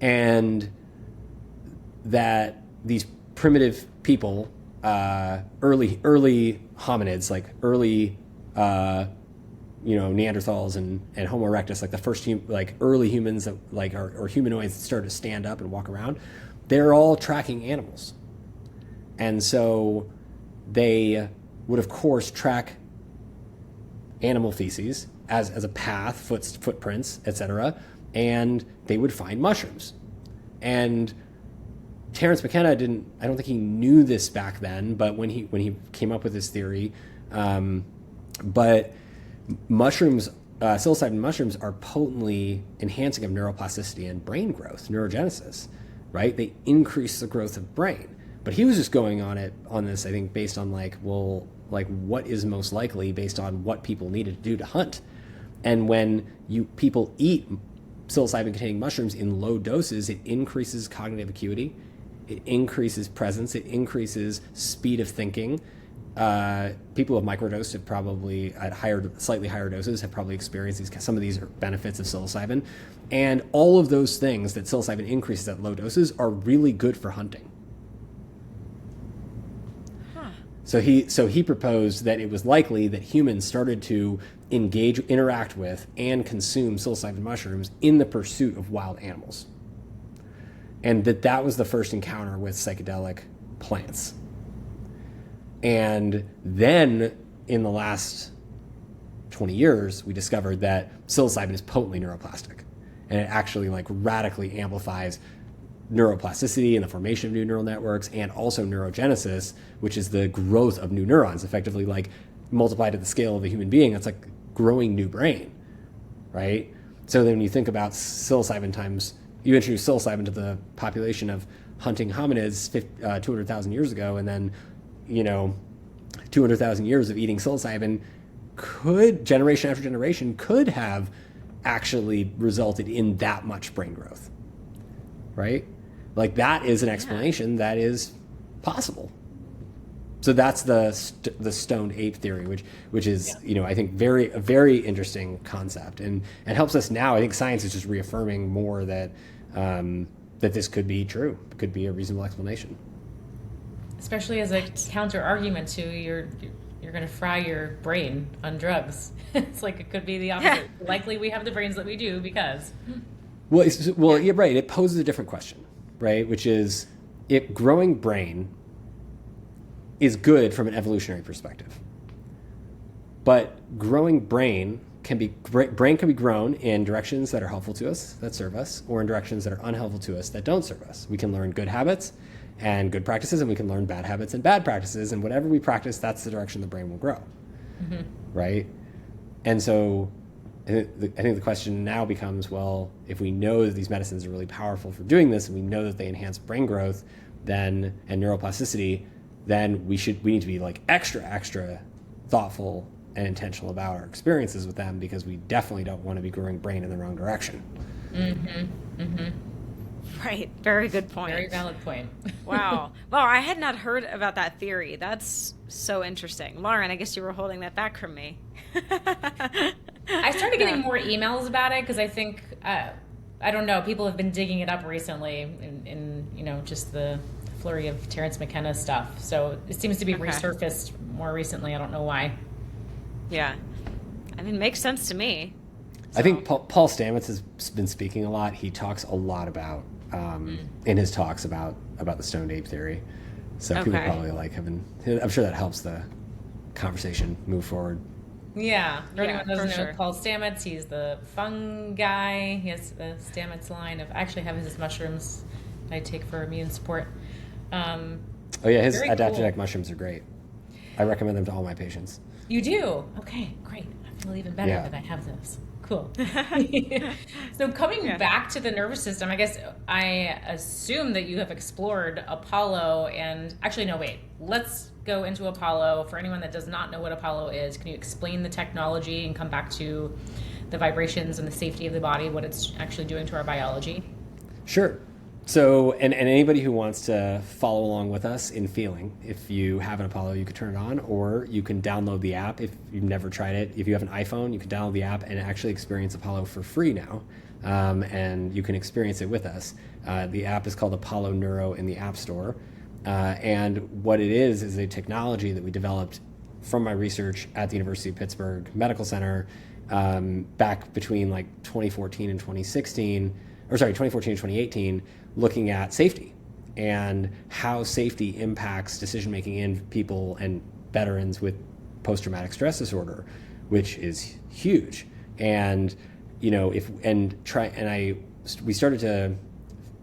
And that these primitive people, early hominids, early Neanderthals and Homo erectus, the first early humans that or humanoids that started to stand up and walk around, they're all tracking animals. And so they would of course track animal feces as a path, footprints, etc., and they would find mushrooms. And Terence McKenna I don't think he knew this back then, but when he came up with this theory, but mushrooms, psilocybin mushrooms are potently enhancing of neuroplasticity and brain growth, neurogenesis, right? They increase the growth of brain. But he was just going on this, I think, based on what is most likely based on what people needed to do to hunt. And when people eat psilocybin-containing mushrooms in low doses, it increases cognitive acuity, it increases presence, it increases speed of thinking. People who have microdosed have probably, at slightly higher doses, have probably experienced some of these benefits of psilocybin. And all of those things that psilocybin increases at low doses are really good for hunting. So he proposed that it was likely that humans started to engage, interact with, and consume psilocybin mushrooms in the pursuit of wild animals. And that was the first encounter with psychedelic plants. And then in the last 20 years, we discovered that psilocybin is potently neuroplastic. And it actually radically amplifies neuroplasticity and the formation of new neural networks, and also neurogenesis, which is the growth of new neurons, effectively multiplied at the scale of a human being. It's like growing new brain, right? So then when you think about psilocybin times, you introduce psilocybin to the population of hunting hominids 200,000 years ago, and then 200,000 years of eating psilocybin could, generation after generation, could have actually resulted in that much brain growth, right? That is an explanation that is possible. So that's the stoned ape theory, which is I think a very interesting concept, and helps us now. I think science is just reaffirming more that that this could be true, could be a reasonable explanation. Especially as a counter argument to you're going to fry your brain on drugs. It's it could be the opposite. Likely we have the brains that we do because. Yeah, right. It poses a different question, right? Which is, if growing brain is good from an evolutionary perspective, but growing brain can be grown in directions that are helpful to us, that serve us, or in directions that are unhelpful to us, that don't serve us. We can learn good habits and good practices, and we can learn bad habits and bad practices, and whatever we practice, that's the direction the brain will grow, right? And so I think the question now becomes, well, if we know that these medicines are really powerful for doing this, and we know that they enhance brain growth and neuroplasticity, then we need to be extra thoughtful and intentional about our experiences with them, because we definitely don't want to be growing brain in the wrong direction. Right. Very good point. Very valid point. Wow. Well, I had not heard about that theory. That's so interesting. Lauren, I guess you were holding that back from me. I started getting more emails about it because I think, I don't know, people have been digging it up recently in just the flurry of Terrence McKenna stuff. So it seems to be resurfaced more recently. I don't know why. Yeah. I mean, makes sense to me. So. I think Paul Stamets has been speaking a lot. He talks a lot about, in his talks about the stoned ape theory. So people probably I'm sure that helps the conversation move forward. Yeah. For anyone who doesn't know sure. Paul Stamets, he's the fun guy. He has the Stamets line of, I actually have his mushrooms I take for immune support. His adaptogenic mushrooms are great. I recommend them to all my patients. You do? Okay, great. I feel even better that I have those. Cool. So coming back to the nervous system, I guess I assume that you have explored Apollo and actually, no, wait, let's go into Apollo. For anyone that does not know what Apollo is, can you explain the technology and come back to the vibrations and the safety of the body, what it's actually doing to our biology? Sure. So, and anybody who wants to follow along with us in feeling, if you have an Apollo, you could turn it on, or you can download the app if you've never tried it. If you have an iPhone, you can download the app and actually experience Apollo for free now, and you can experience it with us. The app is called Apollo Neuro in the App Store, and what it is a technology that we developed from my research at the University of Pittsburgh Medical Center back between 2014 and 2016, or sorry, 2014 and 2018, looking at safety and how safety impacts decision-making in people and veterans with post-traumatic stress disorder, which is huge. And, we started to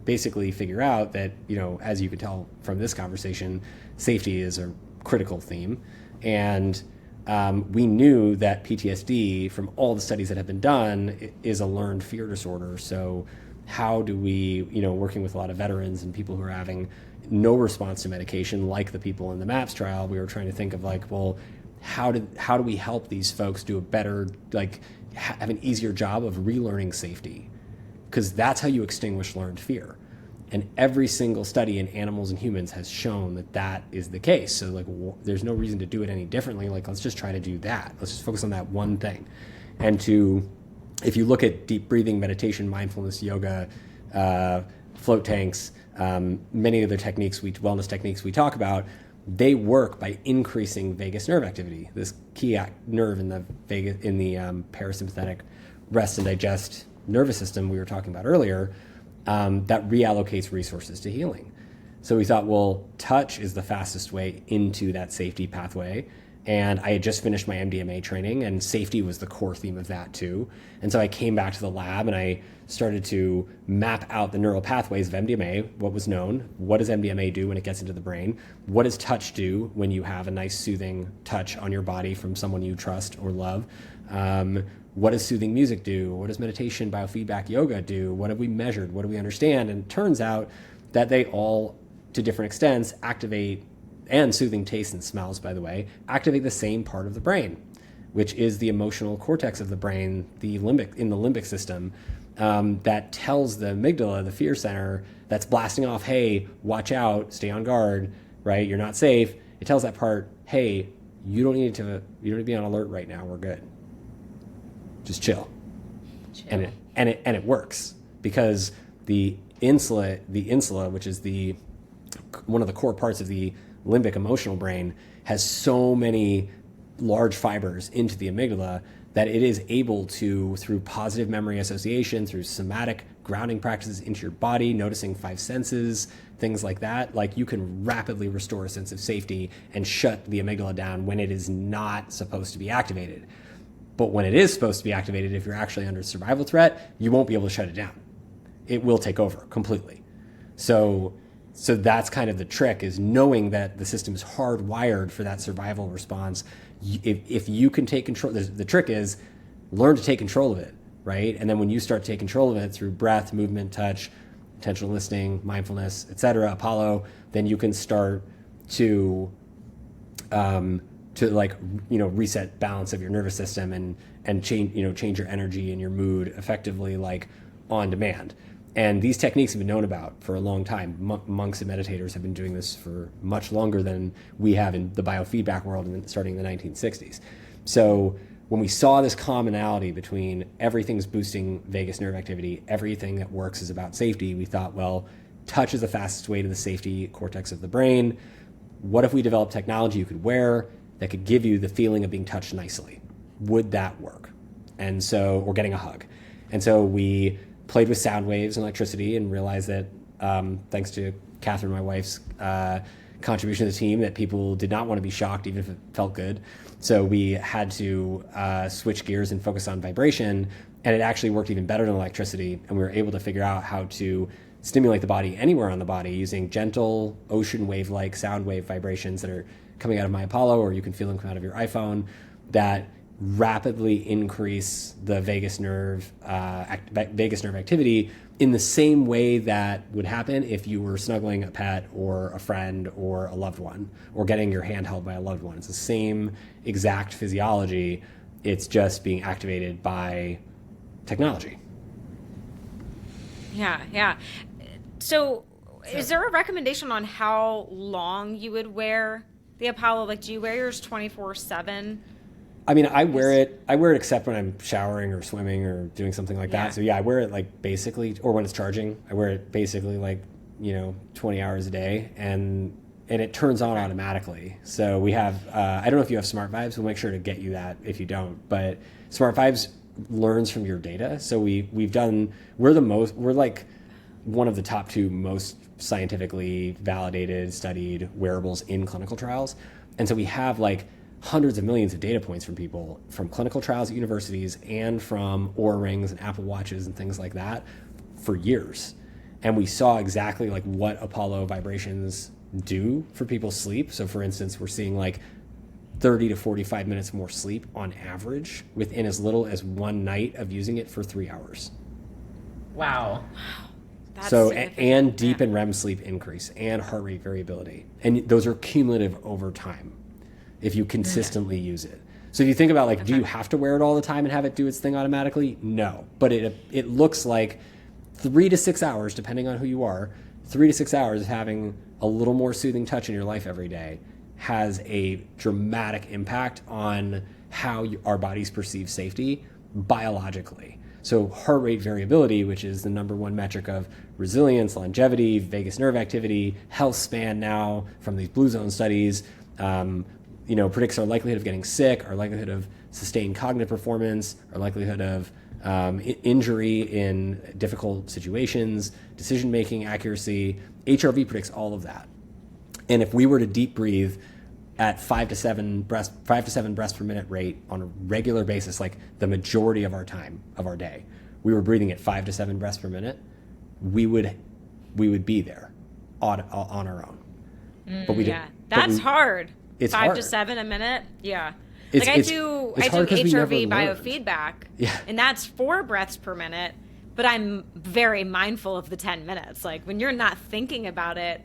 basically figure out that, as you could tell from this conversation, safety is a critical theme. And we knew that PTSD, from all the studies that have been done, is a learned fear disorder. So how do we, working with a lot of veterans and people who are having no response to medication, like the people in the MAPS trial, we were trying to think of how do we help these folks do a better, have an easier job of relearning safety? because that's how you extinguish learned fear. And every single study in animals and humans has shown that that is the case. So like, there's no reason to do it any differently. Like, let's just try to do that. Let's just focus on that one thing. And if you look at deep breathing, meditation, mindfulness, yoga, float tanks, many of the wellness techniques we talk about, they work by increasing vagus nerve activity, this key nerve in the parasympathetic rest and digest nervous system we were talking about earlier, that reallocates resources to healing. So we thought, well, touch is the fastest way into that safety pathway. And I had just finished my MDMA training, and safety was the core theme of that too. And so I came back to the lab and I started to map out the neural pathways of MDMA, what was known, what does MDMA do when it gets into the brain, what does touch do when you have a nice soothing touch on your body from someone you trust or love, what does soothing music do, what does meditation, biofeedback, yoga do, what have we measured, what do we understand? And it turns out that they all, to different extents, activate, and soothing tastes and smells, by the way, activate the same part of the brain, which is the emotional cortex of the brain, the limbic system, that tells the amygdala, the fear center, that's blasting off, hey, watch out, stay on guard, right? You're not safe. It tells that part, hey, you don't need to be on alert right now. We're good. Just chill. And it works because the insula, which is one of the core parts of the limbic emotional brain, has so many large fibers into the amygdala that it is able to, through positive memory association, through somatic grounding practices into your body, noticing 5 senses, things like that, like you can rapidly restore a sense of safety and shut the amygdala down when it is not supposed to be activated. But when it is supposed to be activated, if you're actually under survival threat, you won't be able to shut it down. It will take over completely. So that's kind of the trick, is knowing that the system is hardwired for that survival response. If you can take control, the trick is learn to take control of it, right? And then when you start to take control of it through breath, movement, touch, intentional listening, mindfulness, etc., Apollo, then you can start to reset balance of your nervous system and change your energy and your mood effectively, like on demand. And these techniques have been known about for a long time. Monks and meditators have been doing this for much longer than we have in the biofeedback world, starting in the 1960s. So when we saw this commonality between everything's boosting vagus nerve activity, everything that works is about safety, we thought, well, touch is the fastest way to the safety cortex of the brain. What if we developed technology you could wear that could give you the feeling of being touched nicely? Would that work? Or getting a hug. And so we played with sound waves and electricity and realized that, thanks to Catherine, my wife's contribution to the team, that people did not want to be shocked even if it felt good. So we had to switch gears and focus on vibration, and it actually worked even better than electricity. And we were able to figure out how to stimulate the body anywhere on the body using gentle ocean wave-like sound wave vibrations that are coming out of my Apollo, or you can feel them come out of your iPhone, that rapidly increase the vagus nerve activity in the same way that would happen if you were snuggling a pet or a friend or a loved one, or getting your hand held by a loved one. It's the same exact physiology. It's just being activated by technology. Yeah. So is there a recommendation on how long you would wear the Apollo? Like, do you wear yours 24/7? I mean, I wear it except when I'm showering or swimming or doing something like that. So yeah, I wear it like basically, or when it's charging, I wear it basically like, 20 hours a day, and it turns on automatically. So we have, I don't know if you have Smart Vibes, we'll make sure to get you that if you don't, but Smart Vibes learns from your data. So we're like one of the top 2 most scientifically validated, studied wearables in clinical trials. And so we have like hundreds of millions of data points from people, from clinical trials at universities and from Oura Rings and Apple Watches and things like that for years. And we saw exactly like what Apollo vibrations do for people's sleep. So for instance, we're seeing like 30 to 45 minutes more sleep on average within as little as one night of using it for 3 hours. Wow. And deep and REM sleep increase and heart rate variability. And those are cumulative over time if you consistently use it. So if you think about like, do you have to wear it all the time and have it do its thing automatically? No, but it looks like 3 to 6 hours, depending on who you are, 3 to 6 hours of having a little more soothing touch in your life every day has a dramatic impact on how our bodies perceive safety biologically. So heart rate variability, which is the number one metric of resilience, longevity, vagus nerve activity, health span now from these blue zone studies, predicts our likelihood of getting sick, our likelihood of sustained cognitive performance, our likelihood of injury in difficult situations, decision-making accuracy. HRV predicts all of that. And if we were to deep breathe at 5 to 7 breaths per minute rate on a regular basis, like the majority of our time of our day, we were breathing at 5 to 7 breaths per minute, we would be there on our own. But we yeah, that's hard. It's 5 hard. to 7 a minute. Yeah. It's I do HRV biofeedback, Yeah. and that's 4 breaths per minute, but I'm very mindful of the 10 minutes. Like when you're not thinking about it,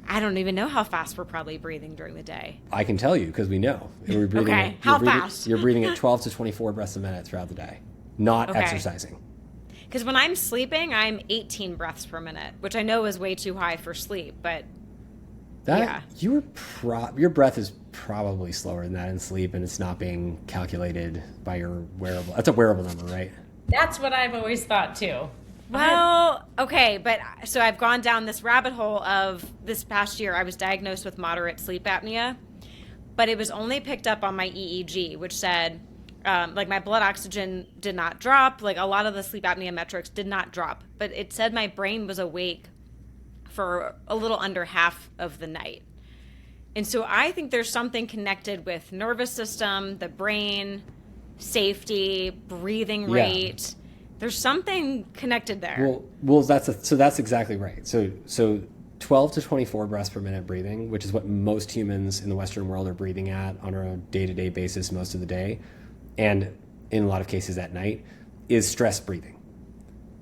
I don't even know how fast we're probably breathing during the day. I can tell you because we know. We're breathing Okay, how fast? You're breathing at 12 to 24 breaths a minute throughout the day, not exercising. Because when I'm sleeping, I'm 18 breaths per minute, which I know is way too high for sleep, but yeah. Your breath is probably slower than that in sleep, and it's not being calculated by your wearable. That's a wearable number, right? That's what I've always thought too. Well, okay, but so I've gone down this rabbit hole of this past year. I was diagnosed with moderate sleep apnea, but it was only picked up on my EEG, which said, like my blood oxygen did not drop. Like a lot of the sleep apnea metrics did not drop, but it said my brain was awake for a little under half of the night. And so I think there's something connected with nervous system, the brain, safety, breathing rate. There's something connected there. Well, that's exactly right. So 12 to 24 breaths per minute breathing, which is what most humans in the Western world are breathing at on a day-to-day basis most of the day, and in a lot of cases at night, is stress breathing.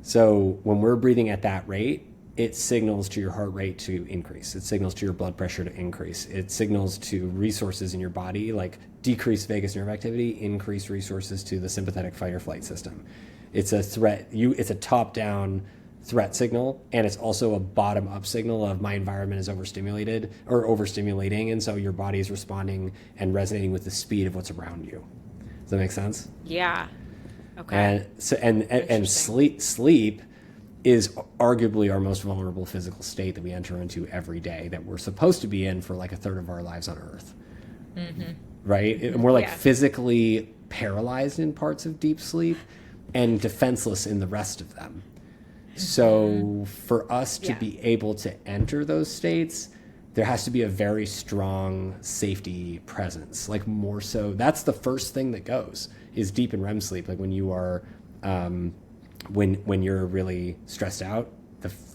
So when we're breathing at that rate, it signals to your heart rate to increase. It signals to your blood pressure to increase. It signals to resources in your body, like decreased vagus nerve activity, increased resources to the sympathetic fight or flight system. It's a threat. It's a top-down threat signal, and it's also a bottom-up signal of my environment is overstimulated or overstimulating, and so your body is responding and resonating with the speed of what's around you. Does that make sense? Yeah. Okay. And sleep is arguably our most vulnerable physical state that we enter into every day, that we're supposed to be in for like a third of our lives on Earth. Mm-hmm. Right? And we're like physically paralyzed in parts of deep sleep and defenseless in the rest of them. So for us to be able to enter those states, there has to be a very strong safety presence, like more so. That's the first thing that goes, is deep in REM sleep. Like when you are, when you're really stressed out,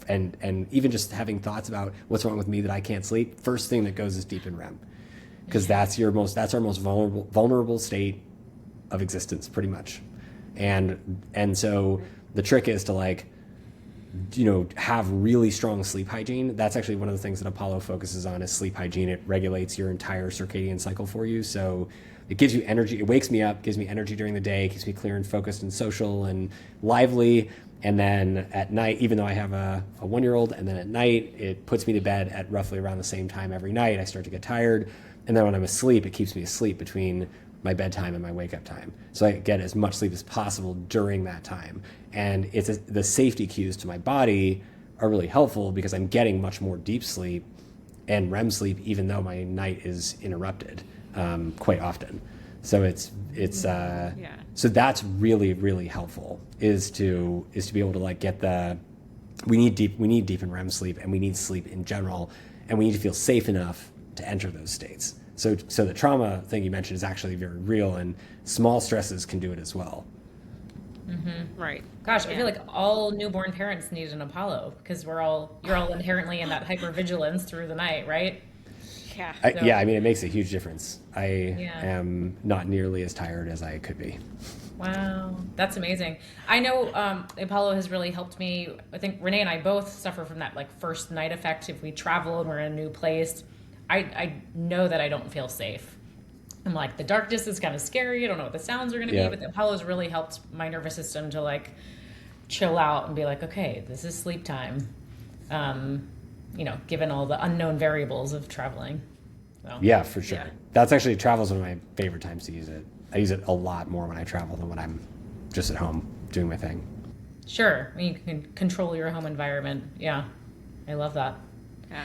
and even just having thoughts about what's wrong with me that I can't sleep, first thing that goes is deep in REM, because that's our most vulnerable state of existence, pretty much. And so the trick is to have really strong sleep hygiene. That's actually one of the things that Apollo focuses on, is sleep hygiene. It regulates your entire circadian cycle for you. So it gives you energy. It wakes me up, gives me energy during the day, keeps me clear and focused and social and lively. And then at night, even though I have a 1-year-old, and then at night, it puts me to bed at roughly around the same time every night. I start to get tired. And then when I'm asleep, it keeps me asleep between my bedtime and my wake-up time. So I get as much sleep as possible during that time. And the safety cues to my body are really helpful, because I'm getting much more deep sleep and REM sleep, even though my night is interrupted quite often. So so that's really, really helpful, is to be able to get we need deep in REM sleep, and we need sleep in general, and we need to feel safe enough to enter those states. So the trauma thing you mentioned is actually very real, and small stresses can do it as well. Mm-hmm. Right. Gosh, I feel like all newborn parents need an Apollo, because you're all inherently in that hypervigilance through the night, right? Yeah. I mean, it makes a huge difference. I am not nearly as tired as I could be. Wow, that's amazing. I know Apollo has really helped me. I think Renee and I both suffer from that first night effect. If we travel and we're in a new place, I know that I don't feel safe. I'm like, the darkness is kind of scary. I don't know what the sounds are going to be, but the Apollo's really helped my nervous system to chill out and be like, okay, this is sleep time. Given all the unknown variables of traveling. So, Yeah, for sure. Yeah. That's actually, travel's one of my favorite times to use it. I use it a lot more when I travel than when I'm just at home doing my thing. Sure. I mean, you can control your home environment. Yeah. I love that. Yeah.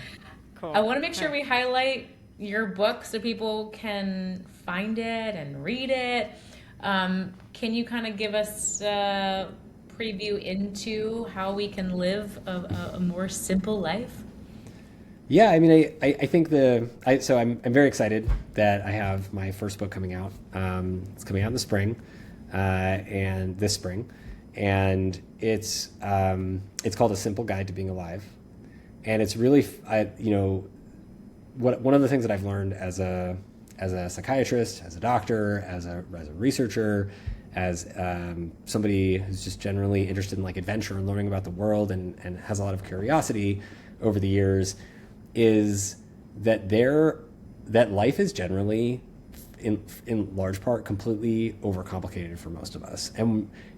Cool. I want to make sure we highlight your book so people can find it and read it. Can you kind of give us a preview into how we can live a more simple life? Yeah, I mean, I think so I'm very excited that I have my first book coming out. It's coming out in the spring, and this spring, and it's called A Simple Guide to Being Alive, and it's really, one of the things that I've learned as a psychiatrist, as a doctor, as a researcher, as somebody who's just generally interested in like adventure and learning about the world and has a lot of curiosity over the years, is that life is generally in large part completely overcomplicated for most of us,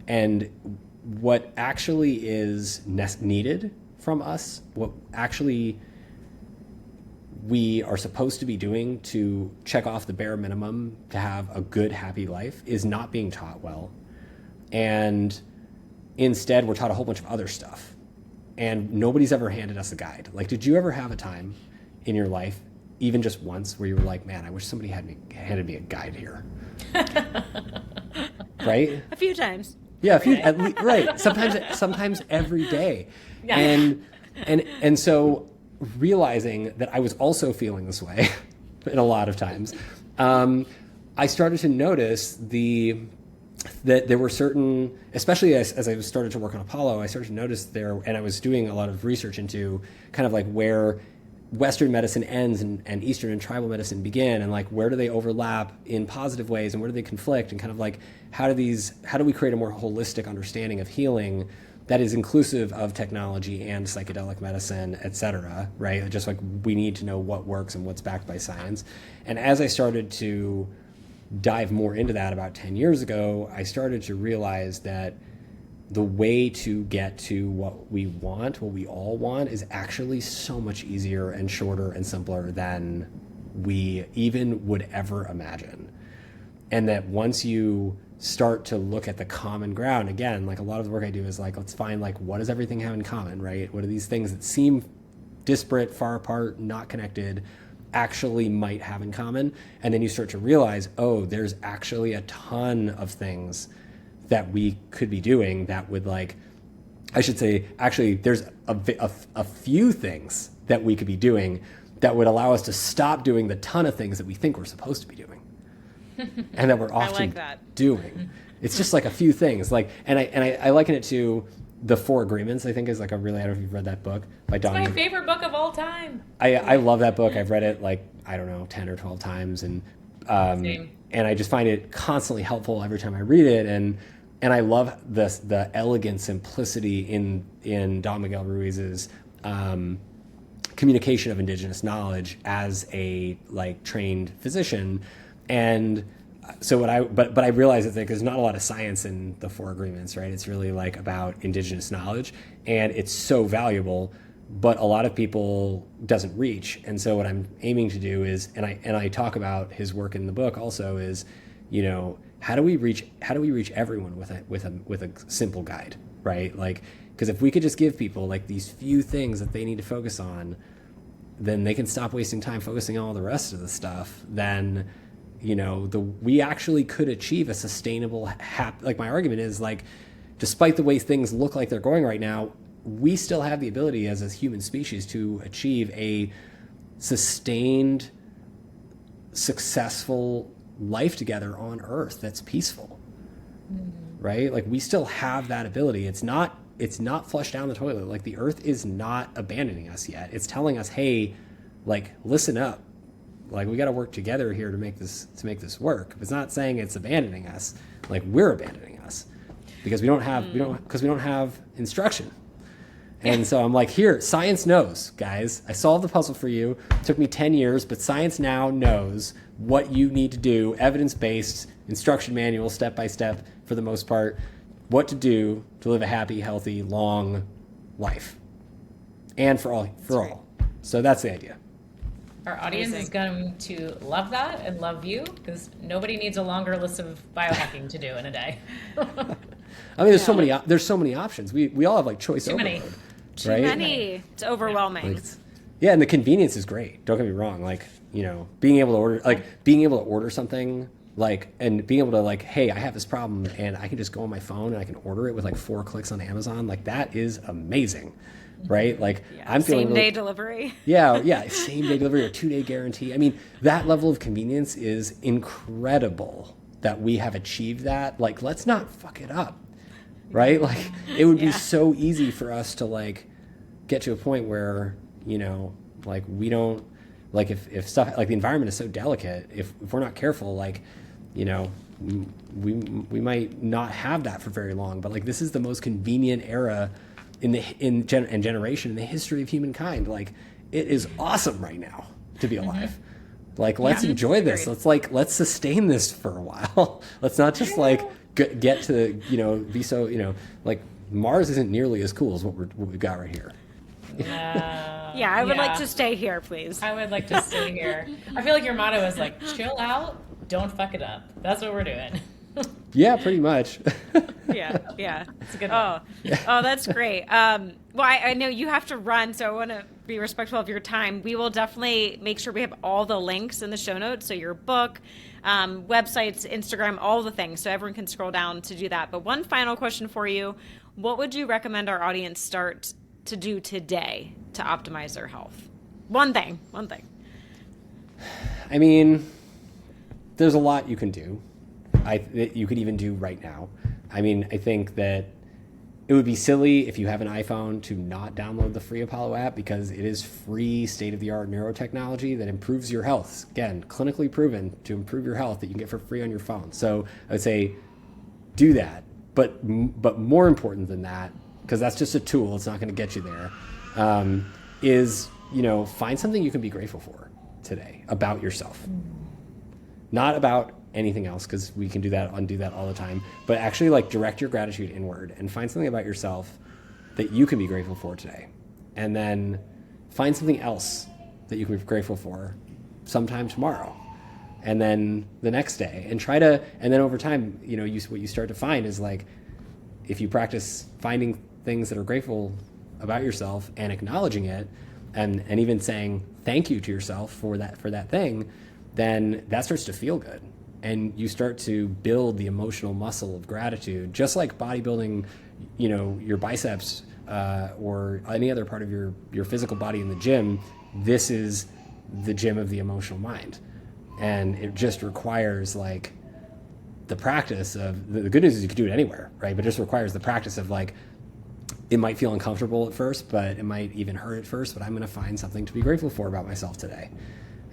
and what actually is needed from us, what actually we are supposed to be doing to check off the bare minimum to have a good, happy life, is not being taught well. And instead, we're taught a whole bunch of other stuff. And nobody's ever handed us a guide. Like, did you ever have a time in your life, even just once, where you were like, man, I wish somebody handed me a guide here? Right? A few times. Yeah, right. Sometimes every day. Yeah. And so realizing that I was also feeling this way in a lot of times, I started to notice that there were certain, especially as I started to work on Apollo, I started to notice and I was doing a lot of research into kind of like where Western medicine ends and Eastern and tribal medicine begin, and like where do they overlap in positive ways and where do they conflict, and kind of like how do we create a more holistic understanding of healing that is inclusive of technology and psychedelic medicine, et cetera, right? Just like we need to know what works and what's backed by science. And as I started to dive more into that about 10 years ago, I started to realize that the way to get to what we all want, is actually so much easier and shorter and simpler than we even would ever imagine. And that once you start to look at the common ground, again, like a lot of the work I do is like, let's find like, what does everything have in common, right? What are these things that seem disparate, far apart, not connected, actually might have in common? And then you start to realize, oh, there's actually a ton of things that we could be doing that would, like, I should say, actually, there's a few things that we could be doing that would allow us to stop doing the ton of things that we think we're supposed to be doing and that we're often doing. It's just like a few things, like, and I liken it to The Four Agreements. I think is like a really, I don't know if you've read that book by Don. It's my favorite book of all time. I love that book. I've read it like, I don't know, 10 or 12 times, and I just find it constantly helpful every time I read it, and I love the elegant simplicity in Don Miguel Ruiz's communication of indigenous knowledge as a like trained physician. And so but I realize that there's not a lot of science in the Four Agreements, right? It's really like about indigenous knowledge, and it's so valuable, but a lot of people doesn't reach. And so what I'm aiming to do is, and I talk about his work in the book also, is, you know, how do we reach everyone with a simple guide, right? Like, because if we could just give people like these few things that they need to focus on, then they can stop wasting time focusing on all the rest of the stuff. Then, you know, we actually could achieve a sustainable, like my argument is, like, despite the way things look like they're going right now, we still have the ability as a human species to achieve a sustained, successful life together on Earth that's peaceful, right? Like, we still have that ability. It's not flushed down the toilet. Like, the Earth is not abandoning us yet. It's telling us, hey, like, listen up. Like, we got to work together here to make this work. It's not saying it's abandoning us. Like, we're abandoning us because we don't have instruction. And so I'm like, here, science knows, guys. I solved the puzzle for you. It took me 10 years, but science now knows what you need to do, evidence-based, instruction manual, step by step, for the most part. what to do to live a happy, healthy, long life, and for all. So that's the idea. Our audience is going to love that and love you, because nobody needs a longer list of biohacking to do in a day. I mean, there's so many options. We all have like choice Too many. overload, Too right? many. It's overwhelming. Like, yeah, and the convenience is great. Don't get me wrong. Like, you know, being able to order something, like, and being able to like, hey, I have this problem, and I can just go on my phone and I can order it with like 4 clicks on Amazon. Like, that is amazing, right? Like, I'm feeling same day delivery. Yeah, same day delivery or 2-day guarantee. I mean, that level of convenience is incredible that we have achieved that. Like, let's not fuck it up, right? Like, it would be so easy for us to like get to a point where, you know, like we don't, like if stuff, like the environment is so delicate, if we're not careful, like, you know, we might not have that for very long. But like, this is the most convenient era in generation in the history of humankind. Like, it is awesome right now to be alive. Like, let's enjoy this. Let's sustain this for a while. Let's not just like get to, you know, be so, you know, like Mars isn't nearly as cool as what we've got right here. Yeah, I would like to stay here, please. I would like to stay here. I feel like your motto is like, chill out, don't fuck it up. That's what we're doing. Yeah, pretty much. Yeah. It's a good one. Oh, that's great. Well, I know you have to run, so I want to be respectful of your time. We will definitely make sure we have all the links in the show notes, so your book, websites, Instagram, all the things, so everyone can scroll down to do that. But one final question for you. What would you recommend our audience start to do today to optimize their health? One thing. I mean, there's a lot you can do. That you could even do right now. I mean, I think that it would be silly if you have an iPhone to not download the free Apollo app, because it is free state-of-the-art neurotechnology that improves your health. Again, clinically proven to improve your health, that you can get for free on your phone. So I would say do that. But more important than that, because that's just a tool, it's not going to get you there, is, you know, find something you can be grateful for today about yourself. Not about anything else, because we can undo that all the time, but actually like direct your gratitude inward and find something about yourself that you can be grateful for today. And then find something else that you can be grateful for sometime tomorrow. And then the next day, and then over time, you know, what you start to find is like, if you practice finding things that are grateful about yourself and acknowledging it, and even saying thank you to yourself for that thing, then that starts to feel good. And you start to build the emotional muscle of gratitude, just like bodybuilding, you know, your biceps or any other part of your physical body in the gym. This is the gym of the emotional mind. And it just requires like the practice of, the good news is you can do it anywhere, right? But it just requires the practice of like, it might feel uncomfortable at first, but it might even hurt at first, but I'm going to find something to be grateful for about myself today.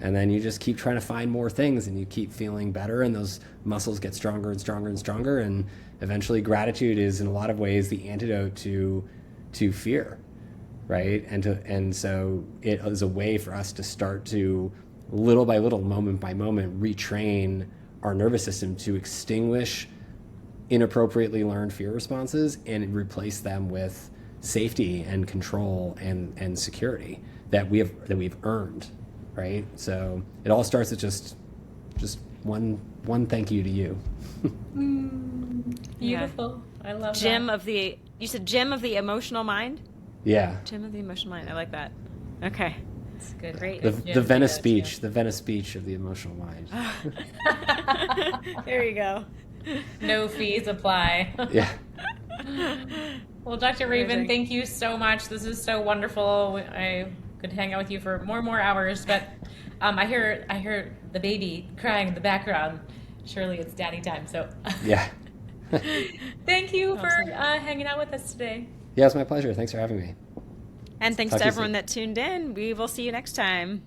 And then you just keep trying to find more things, and you keep feeling better, and those muscles get stronger and stronger and stronger. And eventually gratitude is in a lot of ways the antidote to fear, right? And so it is a way for us to start to, little by little, moment by moment, retrain our nervous system to extinguish inappropriately learned fear responses and replace them with safety and control and security that we've earned. Right, so it all starts with just one thank you to you. Beautiful. I love that. You said gym of the emotional mind? Yeah. Gym of the emotional mind. I like that. Okay. It's good. Great. The Venice Beach of the emotional mind. There you go. No fees apply. Yeah. Well, Dr. Rabin, thank you so much. This is so wonderful. I could hang out with you for more hours, but I hear the baby crying in the background. Surely it's daddy time. So Yeah. thank you for hanging out with us today. Yeah, it's my pleasure. Thanks for having me. And thanks Talk to to you everyone soon. that tuned in. We will see you next time.